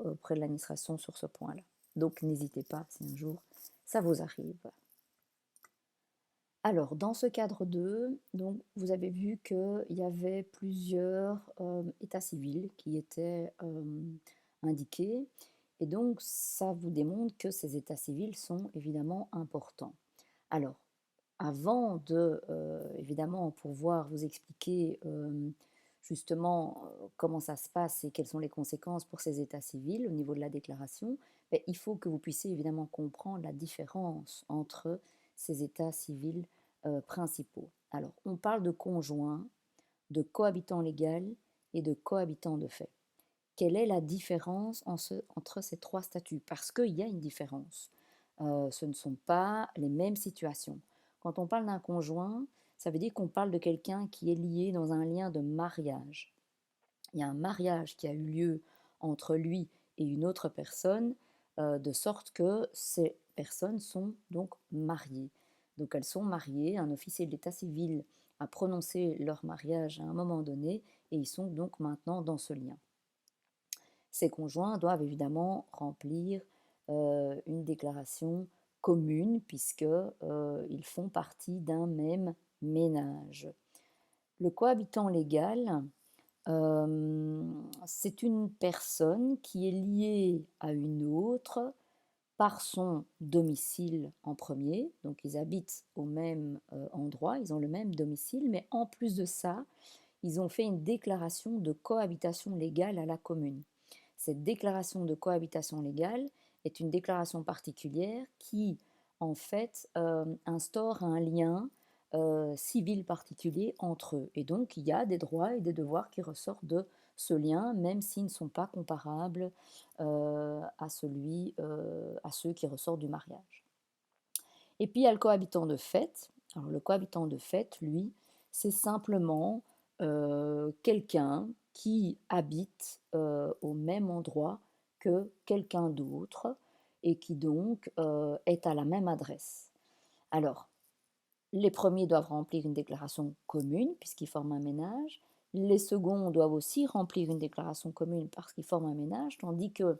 auprès de l'administration sur ce point-là. Donc, n'hésitez pas si un jour ça vous arrive. Alors, dans ce cadre 2, donc, vous avez vu qu'il y avait plusieurs états civils qui étaient indiqués. Et donc, ça vous démontre que ces états civils sont évidemment importants. Alors, avant de, évidemment, pouvoir vous expliquer justement comment ça se passe et quelles sont les conséquences pour ces états civils au niveau de la déclaration, il faut que vous puissiez évidemment comprendre la différence entre ces états civils principaux. Alors, on parle de conjoint, de cohabitant légal et de cohabitant de fait. Quelle est la différence entre ces 3 statuts? Parce qu'il y a une différence. Ce ne sont pas les mêmes situations. Quand on parle d'un conjoint, ça veut dire qu'on parle de quelqu'un qui est lié dans un lien de mariage. il y a un mariage qui a eu lieu entre lui et une autre personne, de sorte que ces personnes sont donc mariées. Donc elles sont mariées, un officier de l'état civil a prononcé leur mariage à un moment donné et ils sont donc maintenant dans ce lien. Ces conjoints doivent évidemment remplir une déclaration commune puisque ils font partie d'un même ménage. Le cohabitant légal, c'est une personne qui est liée à une autre par son domicile en premier, donc ils habitent au même endroit, ils ont le même domicile, mais en plus de ça, ils ont fait une déclaration de cohabitation légale à la commune. Cette déclaration de cohabitation légale est une déclaration particulière qui, en fait, instaure un lien civil particulier entre eux. Et donc, il y a des droits et des devoirs qui ressortent de ce lien, même s'ils ne sont pas comparables à ceux qui ressortent du mariage. Et puis, il y a le cohabitant de fait. Alors, le cohabitant de fait, lui, c'est simplement quelqu'un qui habite au même endroit que quelqu'un d'autre et qui donc est à la même adresse. Alors, les premiers doivent remplir une déclaration commune puisqu'ils forment un ménage. Les seconds doivent aussi remplir une déclaration commune parce qu'ils forment un ménage, tandis que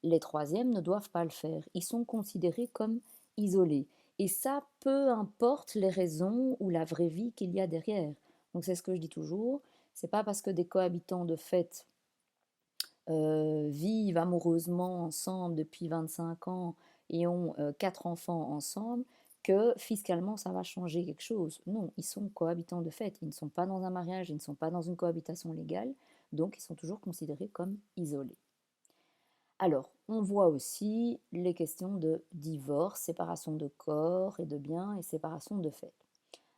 les troisièmes ne doivent pas le faire. Ils sont considérés comme isolés. Et ça, peu importe les raisons ou la vraie vie qu'il y a derrière. Donc c'est ce que je dis toujours. C'est pas parce que des cohabitants de fait vivent amoureusement ensemble depuis 25 ans et ont 4 enfants ensemble que fiscalement ça va changer quelque chose. Non, ils sont cohabitants de fait. Ils ne sont pas dans un mariage, ils ne sont pas dans une cohabitation légale, donc ils sont toujours considérés comme isolés. Alors, on voit aussi les questions de divorce, séparation de corps et de biens et séparation de fait.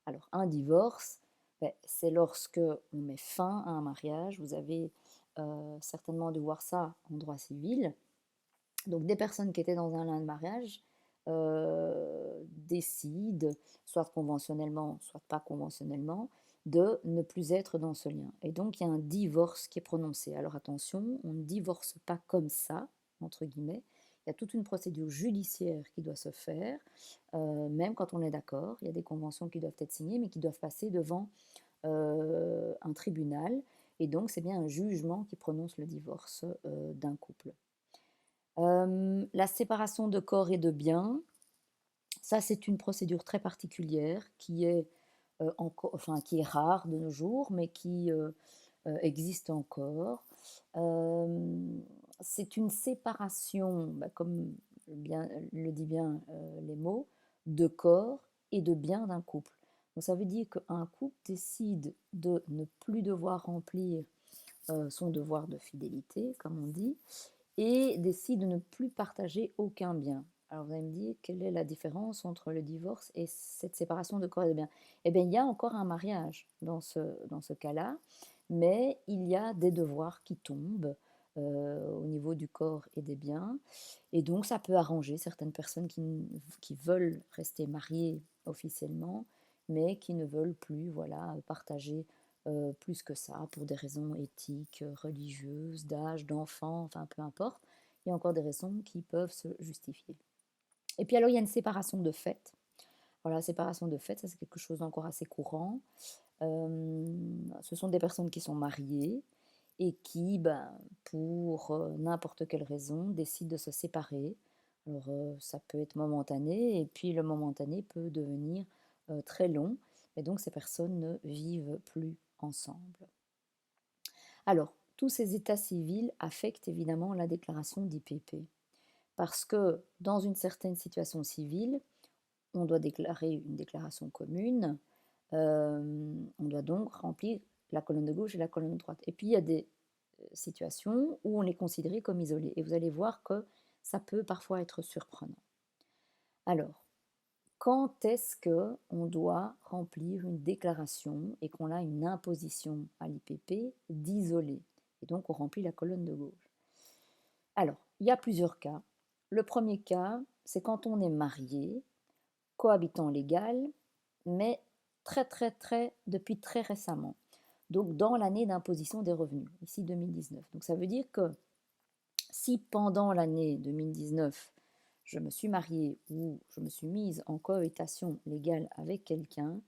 Alors, un divorce, c'est lorsque on met fin à un mariage. Vous avez certainement dû voir ça en droit civil. Donc, des personnes qui étaient dans un lien de mariage décident, soit conventionnellement, soit pas conventionnellement, de ne plus être dans ce lien. Et donc, il y a un divorce qui est prononcé. Alors attention, on ne divorce pas comme ça, entre guillemets. Il y a toute une procédure judiciaire qui doit se faire, même quand on est d'accord. Il y a des conventions qui doivent être signées, mais qui doivent passer devant un tribunal. Et donc, c'est bien un jugement qui prononce le divorce d'un couple. La séparation de corps et de biens, ça c'est une procédure très particulière qui est, qui est rare de nos jours, mais qui existe encore. C'est une séparation, comme bien, le dit bien les mots, de corps et de biens d'un couple. Donc ça veut dire qu'un couple décide de ne plus devoir remplir son devoir de fidélité, comme on dit, et décide de ne plus partager aucun bien. Alors vous allez me dire, quelle est la différence entre le divorce et cette séparation de corps et de biens? Eh bien, il y a encore un mariage dans ce cas-là, mais il y a des devoirs qui tombent au niveau du corps et des biens. Et donc, ça peut arranger certaines personnes qui veulent rester mariées officiellement, mais qui ne veulent plus voilà, partager plus que ça, pour des raisons éthiques, religieuses, d'âge, d'enfant, enfin peu importe. Il y a encore des raisons qui peuvent se justifier. Et puis alors, il y a une séparation de fait. Voilà, la séparation de fait, ça c'est quelque chose d'encore assez courant. Ce sont des personnes qui sont mariées et qui, pour n'importe quelle raison, décident de se séparer. Alors, ça peut être momentané, et puis le momentané peut devenir très long, et donc ces personnes ne vivent plus ensemble. Alors, tous ces états civils affectent évidemment la déclaration d'IPP, parce que dans une certaine situation civile, on doit déclarer une déclaration commune, on doit donc remplir la colonne de gauche et la colonne de droite. Et puis il y a des situations où on est considéré comme isolé, et vous allez voir que ça peut parfois être surprenant. Alors, quand est-ce qu'on doit remplir une déclaration et qu'on a une imposition à l'IPP d'isoler? Et donc on remplit la colonne de gauche. Alors, il y a plusieurs cas. Le premier cas, c'est quand on est marié, cohabitant légal, mais depuis très récemment. donc dans l'année d'imposition des revenus, ici 2019. Donc ça veut dire que si pendant l'année 2019, je me suis mariée ou je me suis mise en cohabitation légale avec quelqu'un,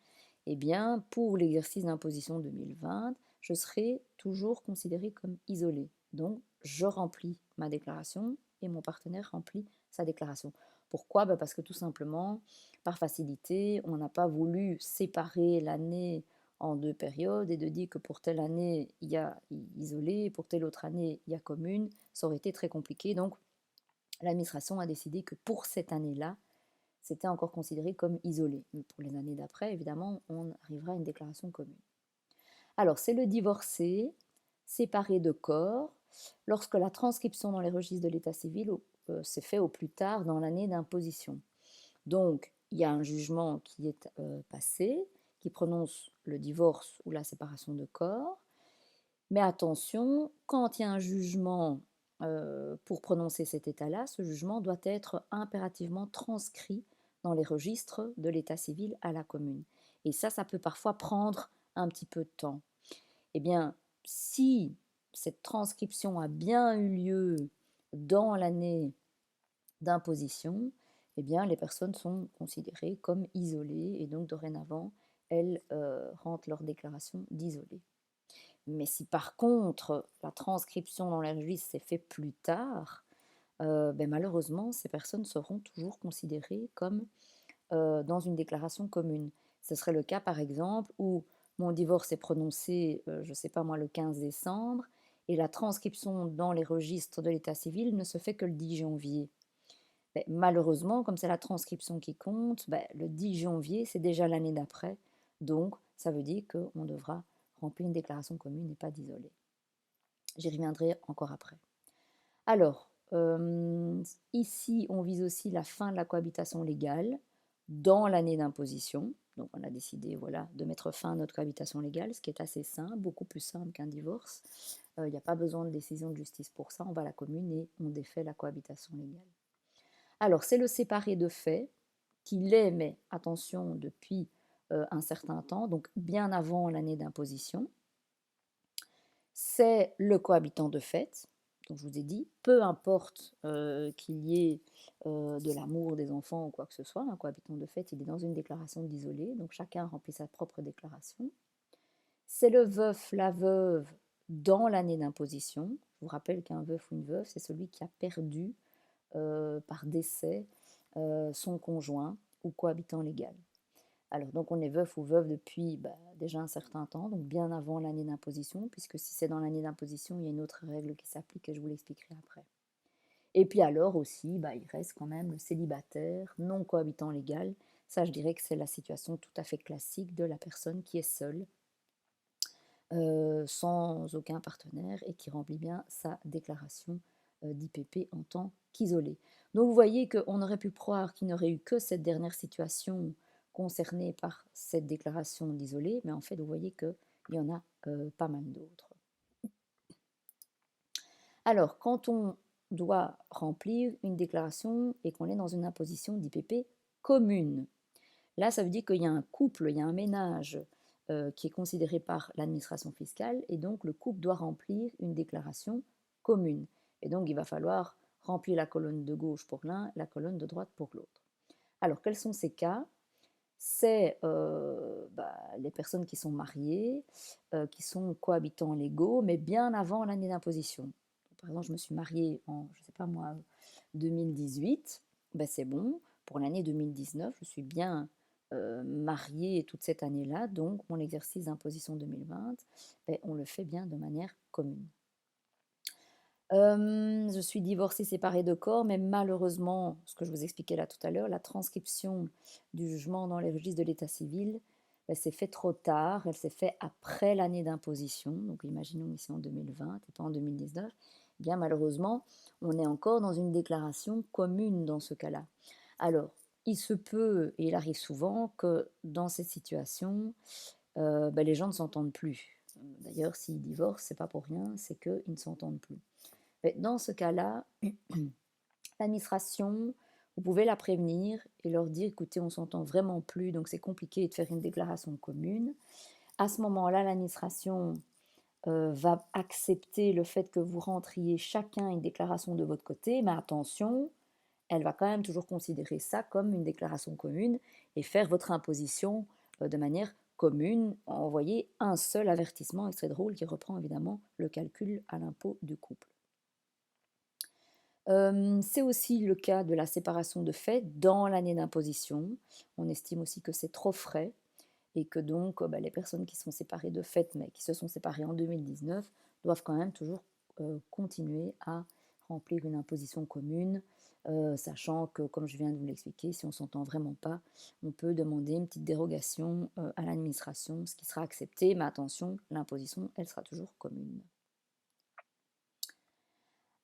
eh bien, pour l'exercice d'imposition 2020, je serai toujours considérée comme isolée. Donc, je remplis ma déclaration et mon partenaire remplit sa déclaration. Pourquoi? Parce que tout simplement, par facilité, on n'a pas voulu séparer l'année en deux périodes et de dire que pour telle année, il y a isolé, pour telle autre année, il y a commune. Ça aurait été très compliqué. Donc, l'administration a décidé que pour cette année-là, c'était encore considéré comme isolé. Mais pour les années d'après, évidemment, on arrivera à une déclaration commune. Alors, c'est le divorcé, séparé de corps, lorsque la transcription dans les registres de l'état civil s'est fait au plus tard dans l'année d'imposition. Donc, il y a un jugement qui est passé, qui prononce le divorce ou la séparation de corps. Mais attention, quand il y a un jugement pour prononcer cet état-là, ce jugement doit être impérativement transcrit dans les registres de l'état civil à la commune. Et ça peut parfois prendre un petit peu de temps. Eh bien, si cette transcription a bien eu lieu dans l'année d'imposition, eh bien, les personnes sont considérées comme isolées et donc dorénavant, elles rendent leur déclaration d'isolée. Mais si par contre la transcription dans les registres s'est fait plus tard, malheureusement, ces personnes seront toujours considérées comme dans une déclaration commune. Ce serait le cas par exemple où mon divorce est prononcé, je ne sais pas moi, le 15 décembre, et la transcription dans les registres de l'état civil ne se fait que le 10 janvier. Malheureusement, comme c'est la transcription qui compte, le 10 janvier, c'est déjà l'année d'après. Donc, ça veut dire qu'on devra remplir une déclaration commune et pas d'isolé. J'y reviendrai encore après. Alors, ici, on vise aussi la fin de la cohabitation légale dans l'année d'imposition. Donc, on a décidé voilà, de mettre fin à notre cohabitation légale, ce qui est assez simple, beaucoup plus simple qu'un divorce. Il n'y a pas besoin de décision de justice pour ça. On va à la commune et on défait la cohabitation légale. Alors, c'est le séparé de fait qui l'est, mais attention, depuis un certain temps, donc bien avant l'année d'imposition. C'est le cohabitant de fait, donc je vous ai dit, peu importe qu'il y ait de l'amour des enfants ou quoi que ce soit, un cohabitant de fait, il est dans une déclaration d'isolé, donc chacun remplit sa propre déclaration. C'est le veuf, la veuve dans l'année d'imposition. Je vous rappelle qu'un veuf ou une veuve, c'est celui qui a perdu par décès son conjoint ou cohabitant légal. Alors, donc on est veuf ou veuve depuis déjà un certain temps, donc bien avant l'année d'imposition, puisque si c'est dans l'année d'imposition, il y a une autre règle qui s'applique et je vous l'expliquerai après. Et puis alors aussi, il reste quand même le célibataire, non cohabitant légal. Ça, je dirais que c'est la situation tout à fait classique de la personne qui est seule, sans aucun partenaire et qui remplit bien sa déclaration d'IPP en tant qu'isolé. Donc vous voyez qu'on aurait pu croire qu'il n'y aurait eu que cette dernière situation concernée par cette déclaration d'isolé, mais en fait vous voyez qu'il y en a pas mal d'autres. Alors quand on doit remplir une déclaration et qu'on est dans une imposition d'IPP commune, là ça veut dire qu'il y a un couple, il y a un ménage qui est considéré par l'administration fiscale et donc le couple doit remplir une déclaration commune. Et donc il va falloir remplir la colonne de gauche pour l'un, la colonne de droite pour l'autre. Alors quels sont ces cas? C'est les personnes qui sont mariées, qui sont cohabitants légaux, mais bien avant l'année d'imposition. Par exemple, je me suis mariée en, je ne sais pas moi, 2018, c'est bon. Pour l'année 2019, je suis bien mariée toute cette année-là, donc mon exercice d'imposition 2020, on le fait bien de manière commune. Je suis divorcée, séparée de corps, mais malheureusement, ce que je vous expliquais là tout à l'heure, la transcription du jugement dans les registres de l'état civil, elle s'est faite trop tard, elle s'est faite après l'année d'imposition, donc imaginons ici en 2020 et pas en 2019, eh bien malheureusement, on est encore dans une déclaration commune dans ce cas-là. Alors, il se peut, et il arrive souvent, que dans cette situation, les gens ne s'entendent plus. D'ailleurs, s'ils divorcent, c'est pas pour rien, c'est qu'ils ne s'entendent plus. Mais dans ce cas-là, l'administration, vous pouvez la prévenir et leur dire, écoutez, on ne s'entend vraiment plus, donc c'est compliqué de faire une déclaration commune. À ce moment-là, l'administration va accepter le fait que vous rentriez chacun une déclaration de votre côté, mais attention, elle va quand même toujours considérer ça comme une déclaration commune et faire votre imposition de manière commune, envoyer un seul avertissement extrait drôle qui reprend évidemment le calcul à l'impôt du couple. C'est aussi le cas de la séparation de fait dans l'année d'imposition. On estime aussi que c'est trop frais et que donc les personnes qui sont séparées de fait mais qui se sont séparées en 2019 doivent quand même toujours continuer à remplir une imposition commune, sachant que, comme je viens de vous l'expliquer, si on ne s'entend vraiment pas, on peut demander une petite dérogation à l'administration, ce qui sera accepté, mais attention, l'imposition, elle sera toujours commune.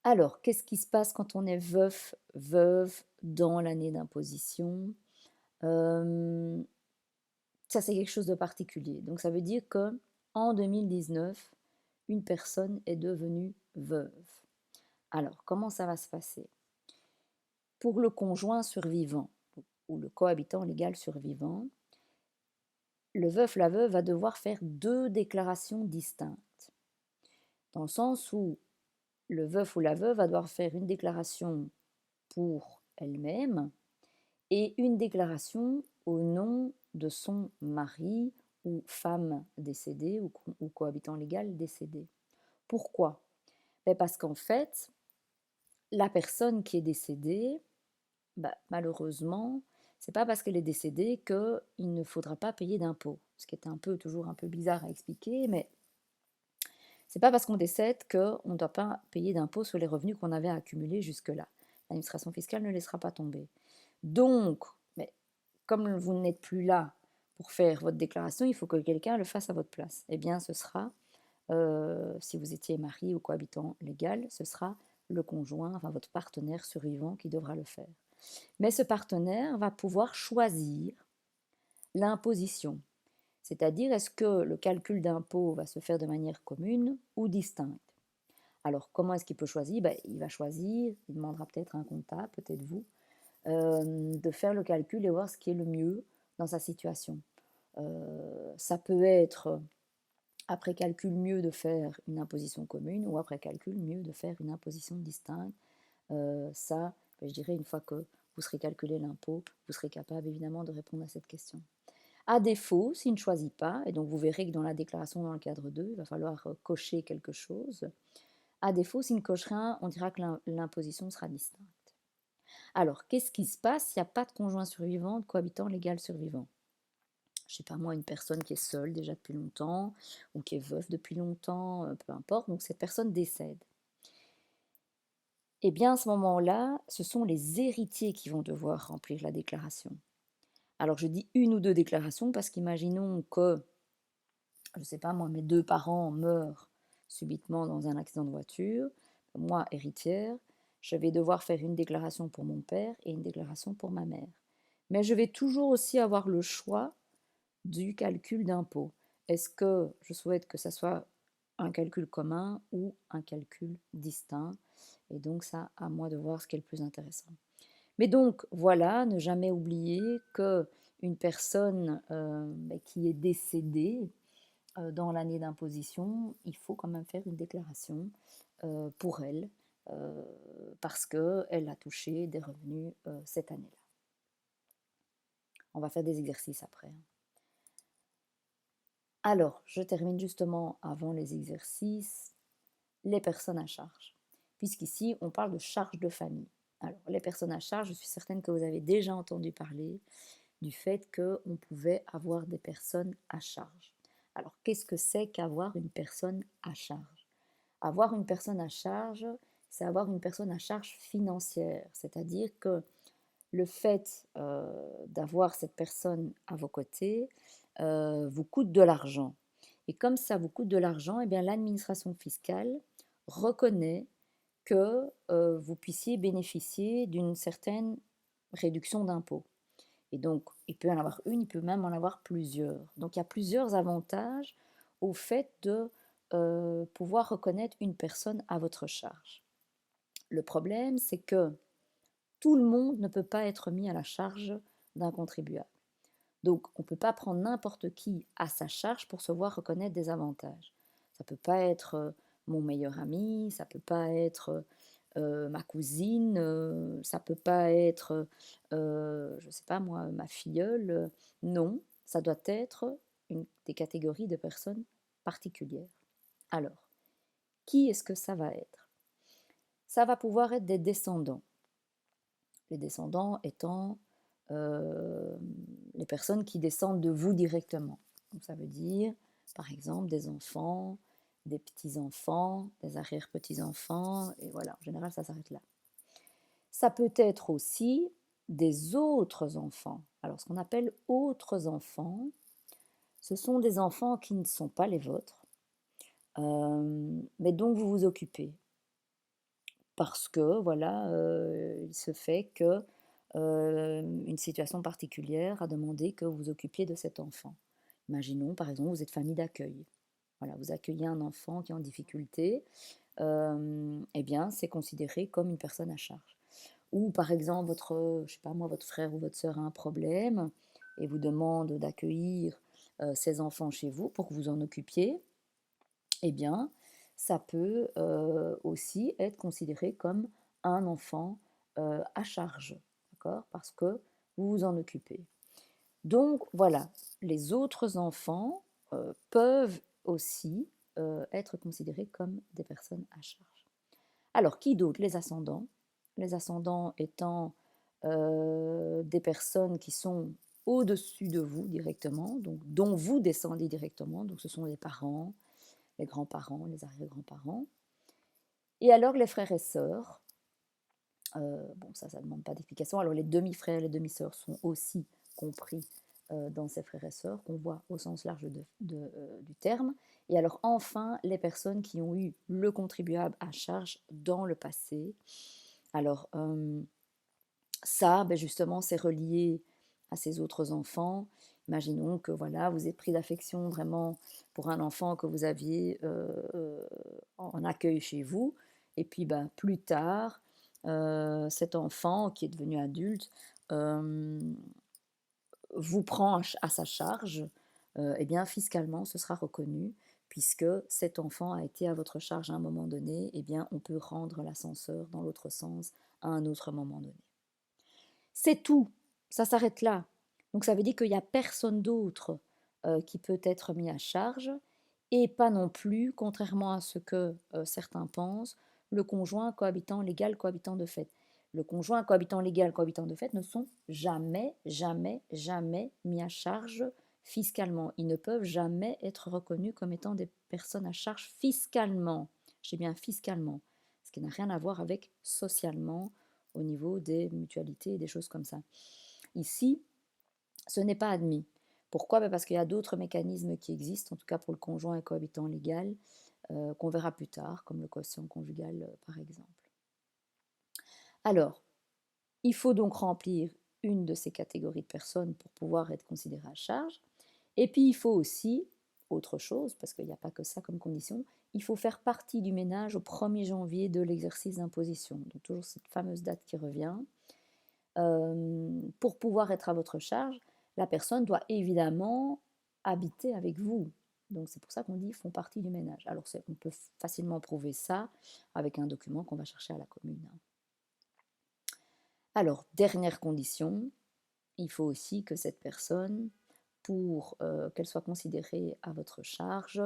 Alors, qu'est-ce qui se passe quand on est veuf, veuve dans l'année d'imposition? Ça, c'est quelque chose de particulier. Donc, ça veut dire que en 2019, une personne est devenue veuve. Alors, comment ça va se passer? Pour le conjoint survivant ou le cohabitant légal survivant, le veuf, la veuve va devoir faire 2 déclarations distinctes. Dans le sens où le veuf ou la veuve va devoir faire une déclaration pour elle-même et une déclaration au nom de son mari ou femme décédée ou cohabitant légal décédé. Pourquoi? Parce qu'en fait, la personne qui est décédée, malheureusement, c'est pas parce qu'elle est décédée qu'il ne faudra pas payer d'impôts. Ce qui est toujours un peu bizarre à expliquer, mais c'est pas parce qu'on décède qu'on ne doit pas payer d'impôts sur les revenus qu'on avait accumulés jusque-là. L'administration fiscale ne laissera pas tomber. Donc, mais comme vous n'êtes plus là pour faire votre déclaration, il faut que quelqu'un le fasse à votre place. Eh bien, ce sera, si vous étiez marié ou cohabitant légal, ce sera le conjoint, enfin votre partenaire survivant qui devra le faire. Mais ce partenaire va pouvoir choisir l'imposition. C'est-à-dire, est-ce que le calcul d'impôt va se faire de manière commune ou distincte? Alors, comment est-ce qu'il peut choisir? Il va choisir, il demandera peut-être à un comptable, peut-être vous, de faire le calcul et voir ce qui est le mieux dans sa situation. Ça peut être, après calcul, mieux de faire une imposition commune ou après calcul, mieux de faire une imposition distincte. Ça, je dirais, une fois que vous serez calculé l'impôt, vous serez capable évidemment de répondre à cette question. À défaut, s'il ne choisit pas, et donc vous verrez que dans la déclaration dans le cadre 2, il va falloir cocher quelque chose. À défaut, s'il ne coche rien, on dira que l'imposition sera distincte. Alors, qu'est-ce qui se passe s'il n'y a pas de conjoint survivant, de cohabitant légal survivant? Je ne sais pas moi, une personne qui est seule déjà depuis longtemps, ou qui est veuve depuis longtemps, peu importe, donc cette personne décède. Eh bien, à ce moment-là, ce sont les héritiers qui vont devoir remplir la déclaration. Alors, je dis une ou deux déclarations parce qu'imaginons que, je ne sais pas moi, mes 2 parents meurent subitement dans un accident de voiture. Moi, héritière, je vais devoir faire une déclaration pour mon père et une déclaration pour ma mère. Mais je vais toujours aussi avoir le choix du calcul d'impôt. Est-ce que je souhaite que ça soit un calcul commun ou un calcul distinct? Et donc ça, à moi de voir ce qui est le plus intéressant. Mais donc voilà, ne jamais oublier que une personne qui est décédée dans l'année d'imposition, il faut quand même faire une déclaration pour elle euh, parce qu'elle a touché des revenus cette année-là. On va faire des exercices après. Alors, je termine justement avant les exercices, les personnes à charge, puisqu'ici on parle de charges de famille. Alors, les personnes à charge, je suis certaine que vous avez déjà entendu parler du fait qu'on pouvait avoir des personnes à charge. Alors, qu'est-ce que c'est qu'avoir une personne à charge? Avoir une personne à charge, c'est avoir une personne à charge financière, c'est-à-dire que le fait d'avoir cette personne à vos côtés vous coûte de l'argent. Et comme ça vous coûte de l'argent, eh bien l'administration fiscale reconnaît que vous puissiez bénéficier d'une certaine réduction d'impôt. Et donc, il peut en avoir une, il peut même en avoir plusieurs. Donc, il y a plusieurs avantages au fait de pouvoir reconnaître une personne à votre charge. Le problème, c'est que tout le monde ne peut pas être mis à la charge d'un contribuable. Donc, on ne peut pas prendre n'importe qui à sa charge pour se voir reconnaître des avantages. Ça ne peut pas être mon meilleur ami, ça ne peut pas être ma cousine, ça ne peut pas être, je ne sais pas moi, ma filleule. Non, ça doit être des catégories de personnes particulières. Alors, qui est-ce que ça va être? Ça va pouvoir être des descendants. Les descendants étant euh, les personnes qui descendent de vous directement. Donc ça veut dire, par exemple, des enfants, des petits-enfants, des arrière-petits-enfants, et voilà, en général, ça s'arrête là. Ça peut être aussi des autres enfants. Alors, ce qu'on appelle autres enfants, ce sont des enfants qui ne sont pas les vôtres, mais dont vous vous occupez. Parce que, voilà, il se fait que une situation particulière a demandé que vous vous occupiez de cet enfant. Imaginons, par exemple, vous êtes famille d'accueil. Voilà, vous accueillez un enfant qui est en difficulté, eh bien, c'est considéré comme une personne à charge. Ou par exemple, je sais pas moi, votre frère ou votre sœur a un problème et vous demande d'accueillir ses enfants chez vous pour que vous en occupiez, eh bien, ça peut aussi être considéré comme un enfant à charge, d'accord? Parce que vous vous en occupez. Donc voilà, les autres enfants peuvent aussi être considérés comme des personnes à charge. Alors, qui d'autre? Les ascendants. Les ascendants étant des personnes qui sont au-dessus de vous directement, donc dont vous descendez directement. Donc, ce sont les parents, les grands-parents, les arrière-grands-parents. Et alors, les frères et sœurs. Bon, ça ne demande pas d'explication. Alors, les demi-frères et les demi-sœurs sont aussi compris dans ces frères et sœurs, qu'on voit au sens large du terme. Et alors, enfin, les personnes qui ont eu le contribuable à charge dans le passé. Alors, ça, ben justement, c'est relié à ces autres enfants. Imaginons que voilà, vous êtes pris d'affection vraiment pour un enfant que vous aviez en accueil chez vous. Et puis, ben, plus tard, cet enfant qui est devenu adulte euh, vous prend à sa charge, eh bien, fiscalement, ce sera reconnu, puisque cet enfant a été à votre charge à un moment donné, eh bien, on peut rendre l'ascenseur dans l'autre sens à un autre moment donné. C'est tout, ça s'arrête là. Donc ça veut dire qu'il n'y a personne d'autre qui peut être mis à charge, et pas non plus, contrairement à ce que certains pensent, le conjoint cohabitant légal, cohabitant de fait. Le conjoint cohabitant légal, cohabitant de fait ne sont jamais, jamais, jamais mis à charge fiscalement. Ils ne peuvent jamais être reconnus comme étant des personnes à charge fiscalement. J'ai bien fiscalement, ce qui n'a rien à voir avec socialement au niveau des mutualités et des choses comme ça. Ici, ce n'est pas admis. Pourquoi? Parce qu'il y a d'autres mécanismes qui existent, en tout cas pour le conjoint et cohabitant légal, qu'on verra plus tard, comme le quotient conjugal par exemple. Alors, il faut donc remplir une de ces catégories de personnes pour pouvoir être considéré à charge. Et puis il faut aussi, autre chose, parce qu'il n'y a pas que ça comme condition, il faut faire partie du ménage au 1er janvier de l'exercice d'imposition. Donc toujours cette fameuse date qui revient. Pour pouvoir être à votre charge, la personne doit évidemment habiter avec vous. Donc c'est pour ça qu'on dit font partie du ménage. Alors on peut facilement prouver ça avec un document qu'on va chercher à la commune. Alors, dernière condition, il faut aussi que cette personne, pour qu'elle soit considérée à votre charge,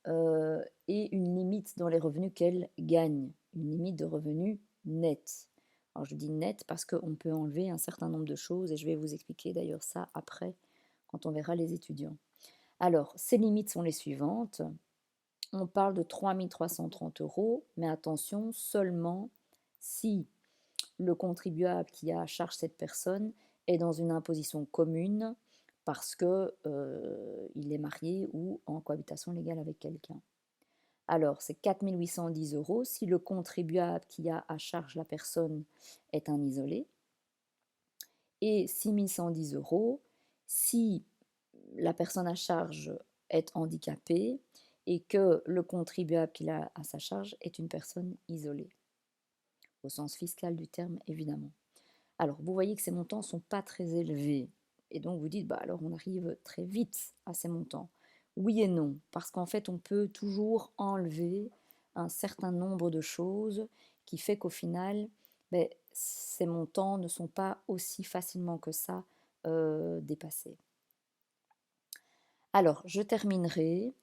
ait une limite dans les revenus qu'elle gagne, une limite de revenus net. Alors je dis net parce qu'on peut enlever un certain nombre de choses et je vais vous expliquer d'ailleurs ça après quand on verra les étudiants. Alors, ces limites sont les suivantes. On parle de 3 330 €, mais attention, seulement si le contribuable qui a à charge cette personne est dans une imposition commune parce que il est marié ou en cohabitation légale avec quelqu'un. Alors, c'est 4 810 € si le contribuable qui a à charge la personne est un isolé, et 6 110 € si la personne à charge est handicapée et que le contribuable qu'il a à sa charge est une personne isolée, au sens fiscal du terme évidemment. Alors, vous voyez que ces montants ne sont pas très élevés. Et donc vous dites, bah alors on arrive très vite à ces montants. Oui et non, parce qu'en fait on peut toujours enlever un certain nombre de choses qui fait qu'au final, ben, ces montants ne sont pas aussi facilement que ça dépassés. Alors, je terminerai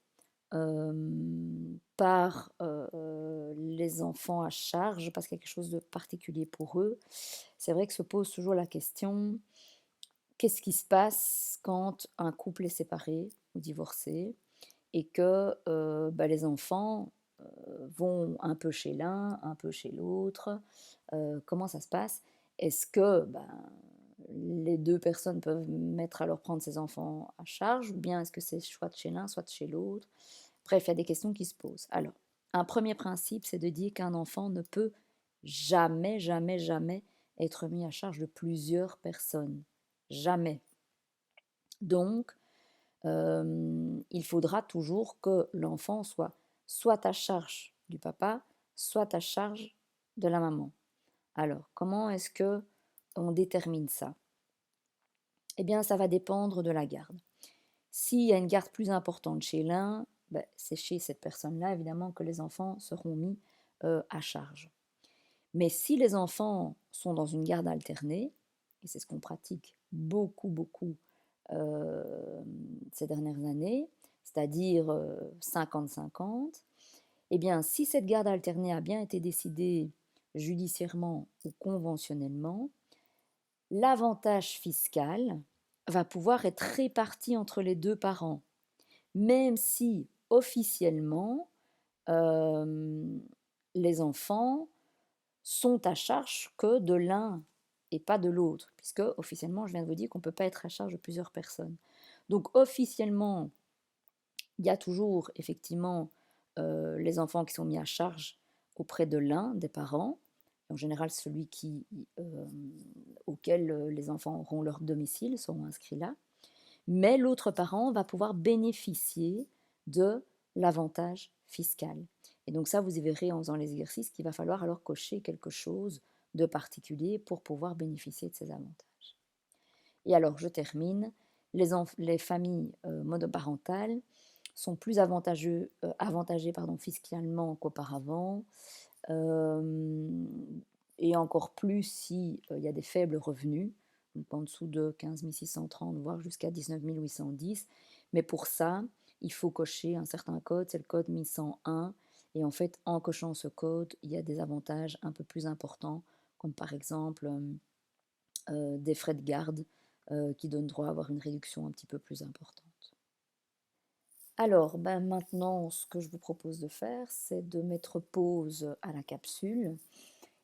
par les enfants à charge, parce qu'il y a quelque chose de particulier pour eux. C'est vrai que se pose toujours la question, qu'est-ce qui se passe quand un couple est séparé ou divorcé et que bah, les enfants vont un peu chez l'un, un peu chez l'autre. Comment ça se passe? Est-ce que ben, les deux personnes peuvent mettre à leur prendre ses enfants à charge ou bien est-ce que c'est soit de chez l'un, soit de chez l'autre? Bref, il y a des questions qui se posent. Alors, un premier principe, c'est de dire qu'un enfant ne peut jamais, jamais, jamais être mis à charge de plusieurs personnes. Jamais. Donc, il faudra toujours que l'enfant soit à charge du papa, soit à charge de la maman. Alors, comment est-ce que on détermine ça? Eh bien, ça va dépendre de la garde. S'il y a une garde plus importante chez l'un, ben, c'est chez cette personne-là, évidemment, que les enfants seront mis à charge. Mais si les enfants sont dans une garde alternée, et c'est ce qu'on pratique beaucoup, beaucoup ces dernières années, c'est-à-dire 50-50, eh bien, si cette garde alternée a bien été décidée judiciairement ou conventionnellement, l'avantage fiscal va pouvoir être réparti entre les deux parents, même si officiellement, euh, les enfants sont à charge que de l'un et pas de l'autre, puisque officiellement, je viens de vous dire qu'on ne peut pas être à charge de plusieurs personnes. Donc officiellement, il y a toujours effectivement les enfants qui sont mis à charge auprès de l'un des parents, en général celui auquel les enfants auront leur domicile, seront inscrits là, mais l'autre parent va pouvoir bénéficier de l'avantage fiscal. Et donc ça, vous y verrez en faisant les exercices qu'il va falloir alors cocher quelque chose de particulier pour pouvoir bénéficier de ces avantages. Et alors, je termine, les familles monoparentales sont plus avantagées fiscalement qu'auparavant, et encore plus s'il y a des faibles revenus, donc en dessous de 15 630, voire jusqu'à 19 810. Mais pour ça, il faut cocher un certain code, c'est le code 1101. Et en fait, en cochant ce code, il y a des avantages un peu plus importants, comme par exemple des frais de garde qui donnent droit à avoir une réduction un petit peu plus importante. Alors, ben maintenant, ce que je vous propose de faire, c'est de mettre pause à la capsule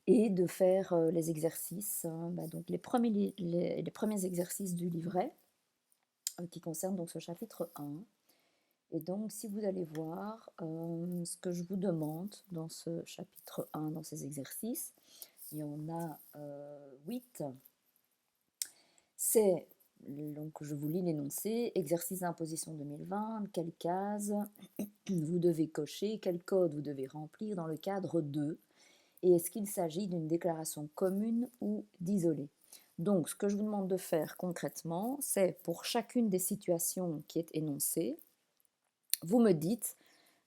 et de faire les exercices, hein, ben donc les premiers exercices du livret qui concernent donc ce chapitre 1. Et donc, si vous allez voir ce que je vous demande dans ce chapitre 1, dans ces exercices, il y en a 8. C'est, donc je vous lis l'énoncé, exercice d'imposition 2020, quelle case vous devez cocher, quel code vous devez remplir dans le cadre de, et est-ce qu'il s'agit d'une déclaration commune ou d'isolée. Donc ce que je vous demande de faire concrètement, c'est pour chacune des situations qui est énoncée, vous me dites,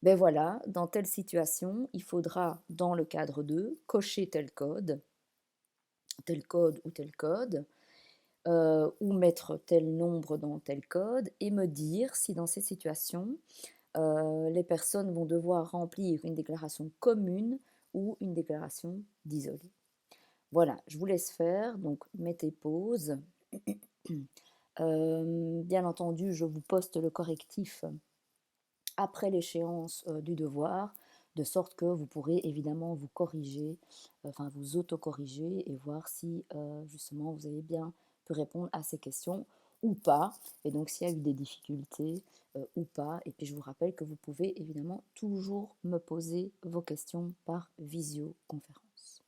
ben voilà, dans telle situation, il faudra, dans le cadre de, cocher tel code ou tel code, ou mettre tel nombre dans tel code, et me dire si dans ces situations, les personnes vont devoir remplir une déclaration commune ou une déclaration d'isolé. Voilà, je vous laisse faire, donc mettez pause. Bien entendu, je vous poste le correctif après l'échéance du devoir, de sorte que vous pourrez évidemment vous corriger, enfin vous auto-corriger et voir si justement vous avez bien pu répondre à ces questions ou pas, et donc s'il y a eu des difficultés ou pas. Et puis je vous rappelle que vous pouvez évidemment toujours me poser vos questions par visioconférence.